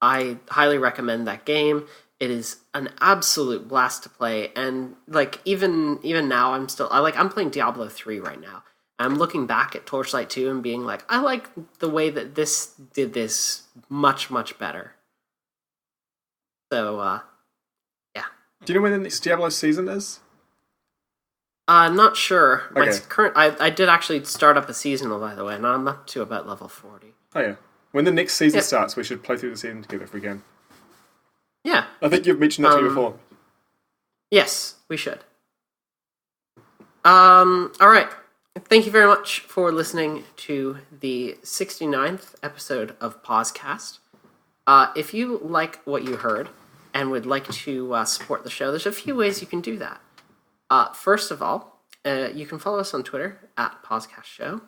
I highly recommend that game. It is an absolute blast to play, and like even now, I'm playing Diablo 3 right now. I'm looking back at Torchlight 2 and being like, I like the way that this did this much, much better. So, yeah. Do you know when the next Diablo season is? Not sure. Okay. I did actually start up a seasonal, by the way, and I'm up to about level 40. Oh, yeah. When the next season starts, we should play through the season together if we can. Yeah. I think you've mentioned that to me before. Yes, we should. All right. Thank you very much for listening to the 69th episode of PauseCast. If you like what you heard and would like to support the show, there's a few ways you can do that. First of all, you can follow us on Twitter at PauseCast Show.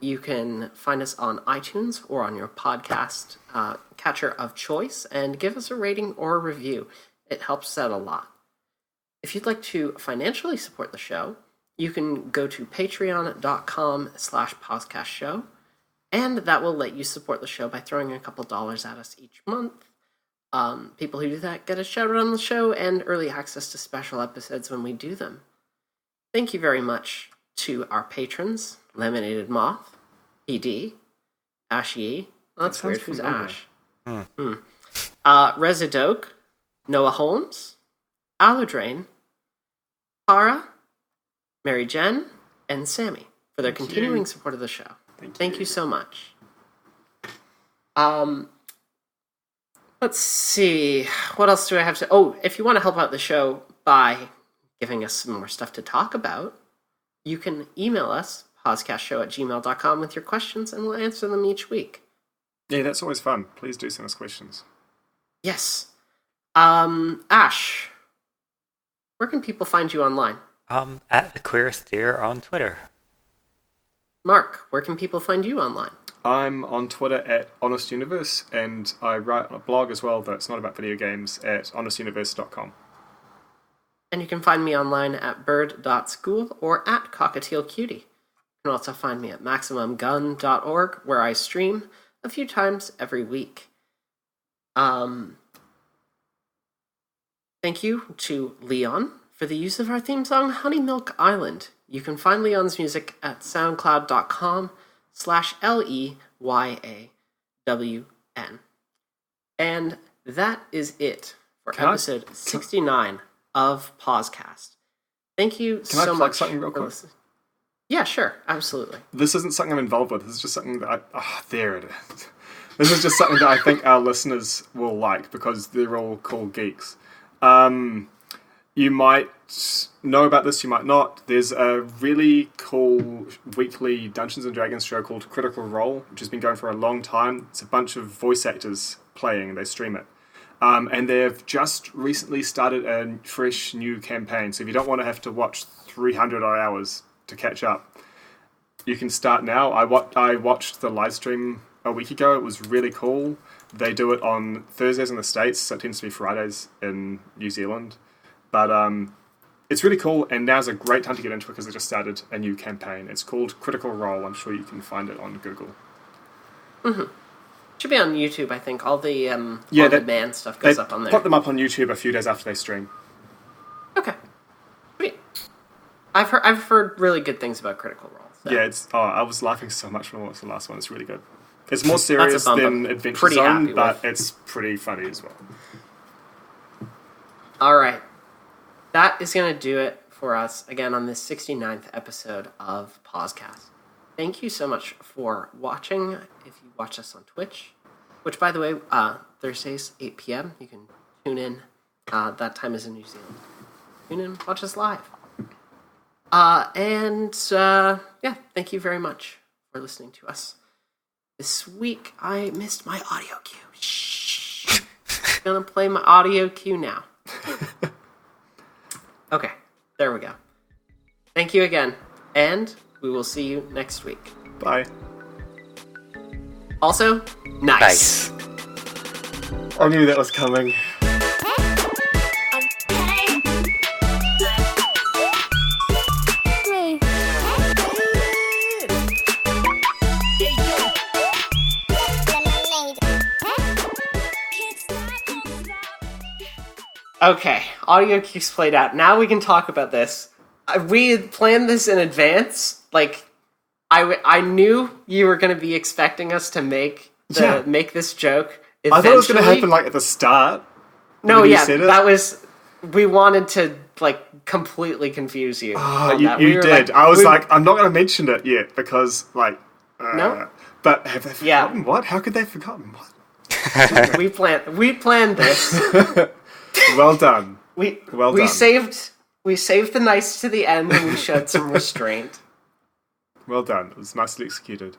You can find us on iTunes or on your podcast catcher of choice and give us a rating or a review. It helps us out a lot. If you'd like to financially support the show, you can go to patreon.com/PauseCastShow, and that will let you support the show by throwing a couple dollars at us each month. People who do that get a shout out on the show and early access to special episodes when we do them. Thank you very much to our patrons, Laminated Moth, PD, Ashe. Oh, that's weird. Who's Ashe? Residoke, Noah Holmes, Alodrain, Tara, Mary Jen, and Sammy for their continuing support of the show. Thank you so much. Let's see. What else do I have to... Oh, if you want to help out the show by giving us some more stuff to talk about, you can email us, pausecastshow@gmail.com, with your questions, and we'll answer them each week. Yeah, that's always fun. Please do send us questions. Yes. Ash, where can people find you online? At the Queerest Deer on Twitter. Mark, where can people find you online? I'm on Twitter at Honest Universe, and I write on a blog as well, though it's not about video games, at honestuniverse.com. And you can find me online at bird.school or at cockatielcutie. You can also find me at maximumgun.org, where I stream a few times every week. Thank you to Leon for the use of our theme song, Honey Milk Island. You can find Leon's music at soundcloud.com/LEYAWN. And that is it for episode 69 of PauseCast. Thank you so much. Can I plug something real quick? Yeah, sure. Absolutely. This isn't something I'm involved with. This is just something that there it is. This is just something that I think our listeners will like because they're all cool geeks. You might know about this, you might not. There's a really cool weekly Dungeons & Dragons show called Critical Role, which has been going for a long time. It's a bunch of voice actors playing, they stream it. And they've just recently started a fresh new campaign, so if you don't want to have to watch 300 hours to catch up, you can start now. I watched the live stream a week ago. It was really cool. They do it on Thursdays in the States, so it tends to be Fridays in New Zealand. But it's really cool, and now's a great time to get into it because they just started a new campaign. It's called Critical Role. I'm sure you can find it on Google. Mm-hmm. Should be on YouTube, I think. All the on-demand stuff goes up on there. Put them up on YouTube a few days after they stream. Okay. Sweet. I've heard really good things about Critical Role. So. Yeah, I was laughing so much when I watched the last one. It's really good. It's more serious than Adventure Zone, but it's pretty funny as well. All right. That is going to do it for us again on this 69th episode of PauseCast. Thank you so much for watching. If you watch us on Twitch, which, by the way, Thursdays, 8 p.m., you can tune in. That time is in New Zealand. Tune in, watch us live. Thank you very much for listening to us. This week, I missed my audio cue. Shh. I'm gonna play my audio cue now. Okay, there we go. Thank you again, and we will see you next week. Bye. Also, nice. I knew that was coming. Okay, audio cues played out. Now we can talk about this. We had planned this in advance. Like, I knew you were going to be expecting us to make this joke. Eventually. I thought it was going to happen like at the start. No, yeah, that was. We wanted to like completely confuse you. Oh, you did. I was like, I'm not going to mention it yet because no. But have they forgotten what? How could they have forgotten what? we planned this. Well done. We saved the nice to the end, and we showed some restraint. Well done. It was nicely executed.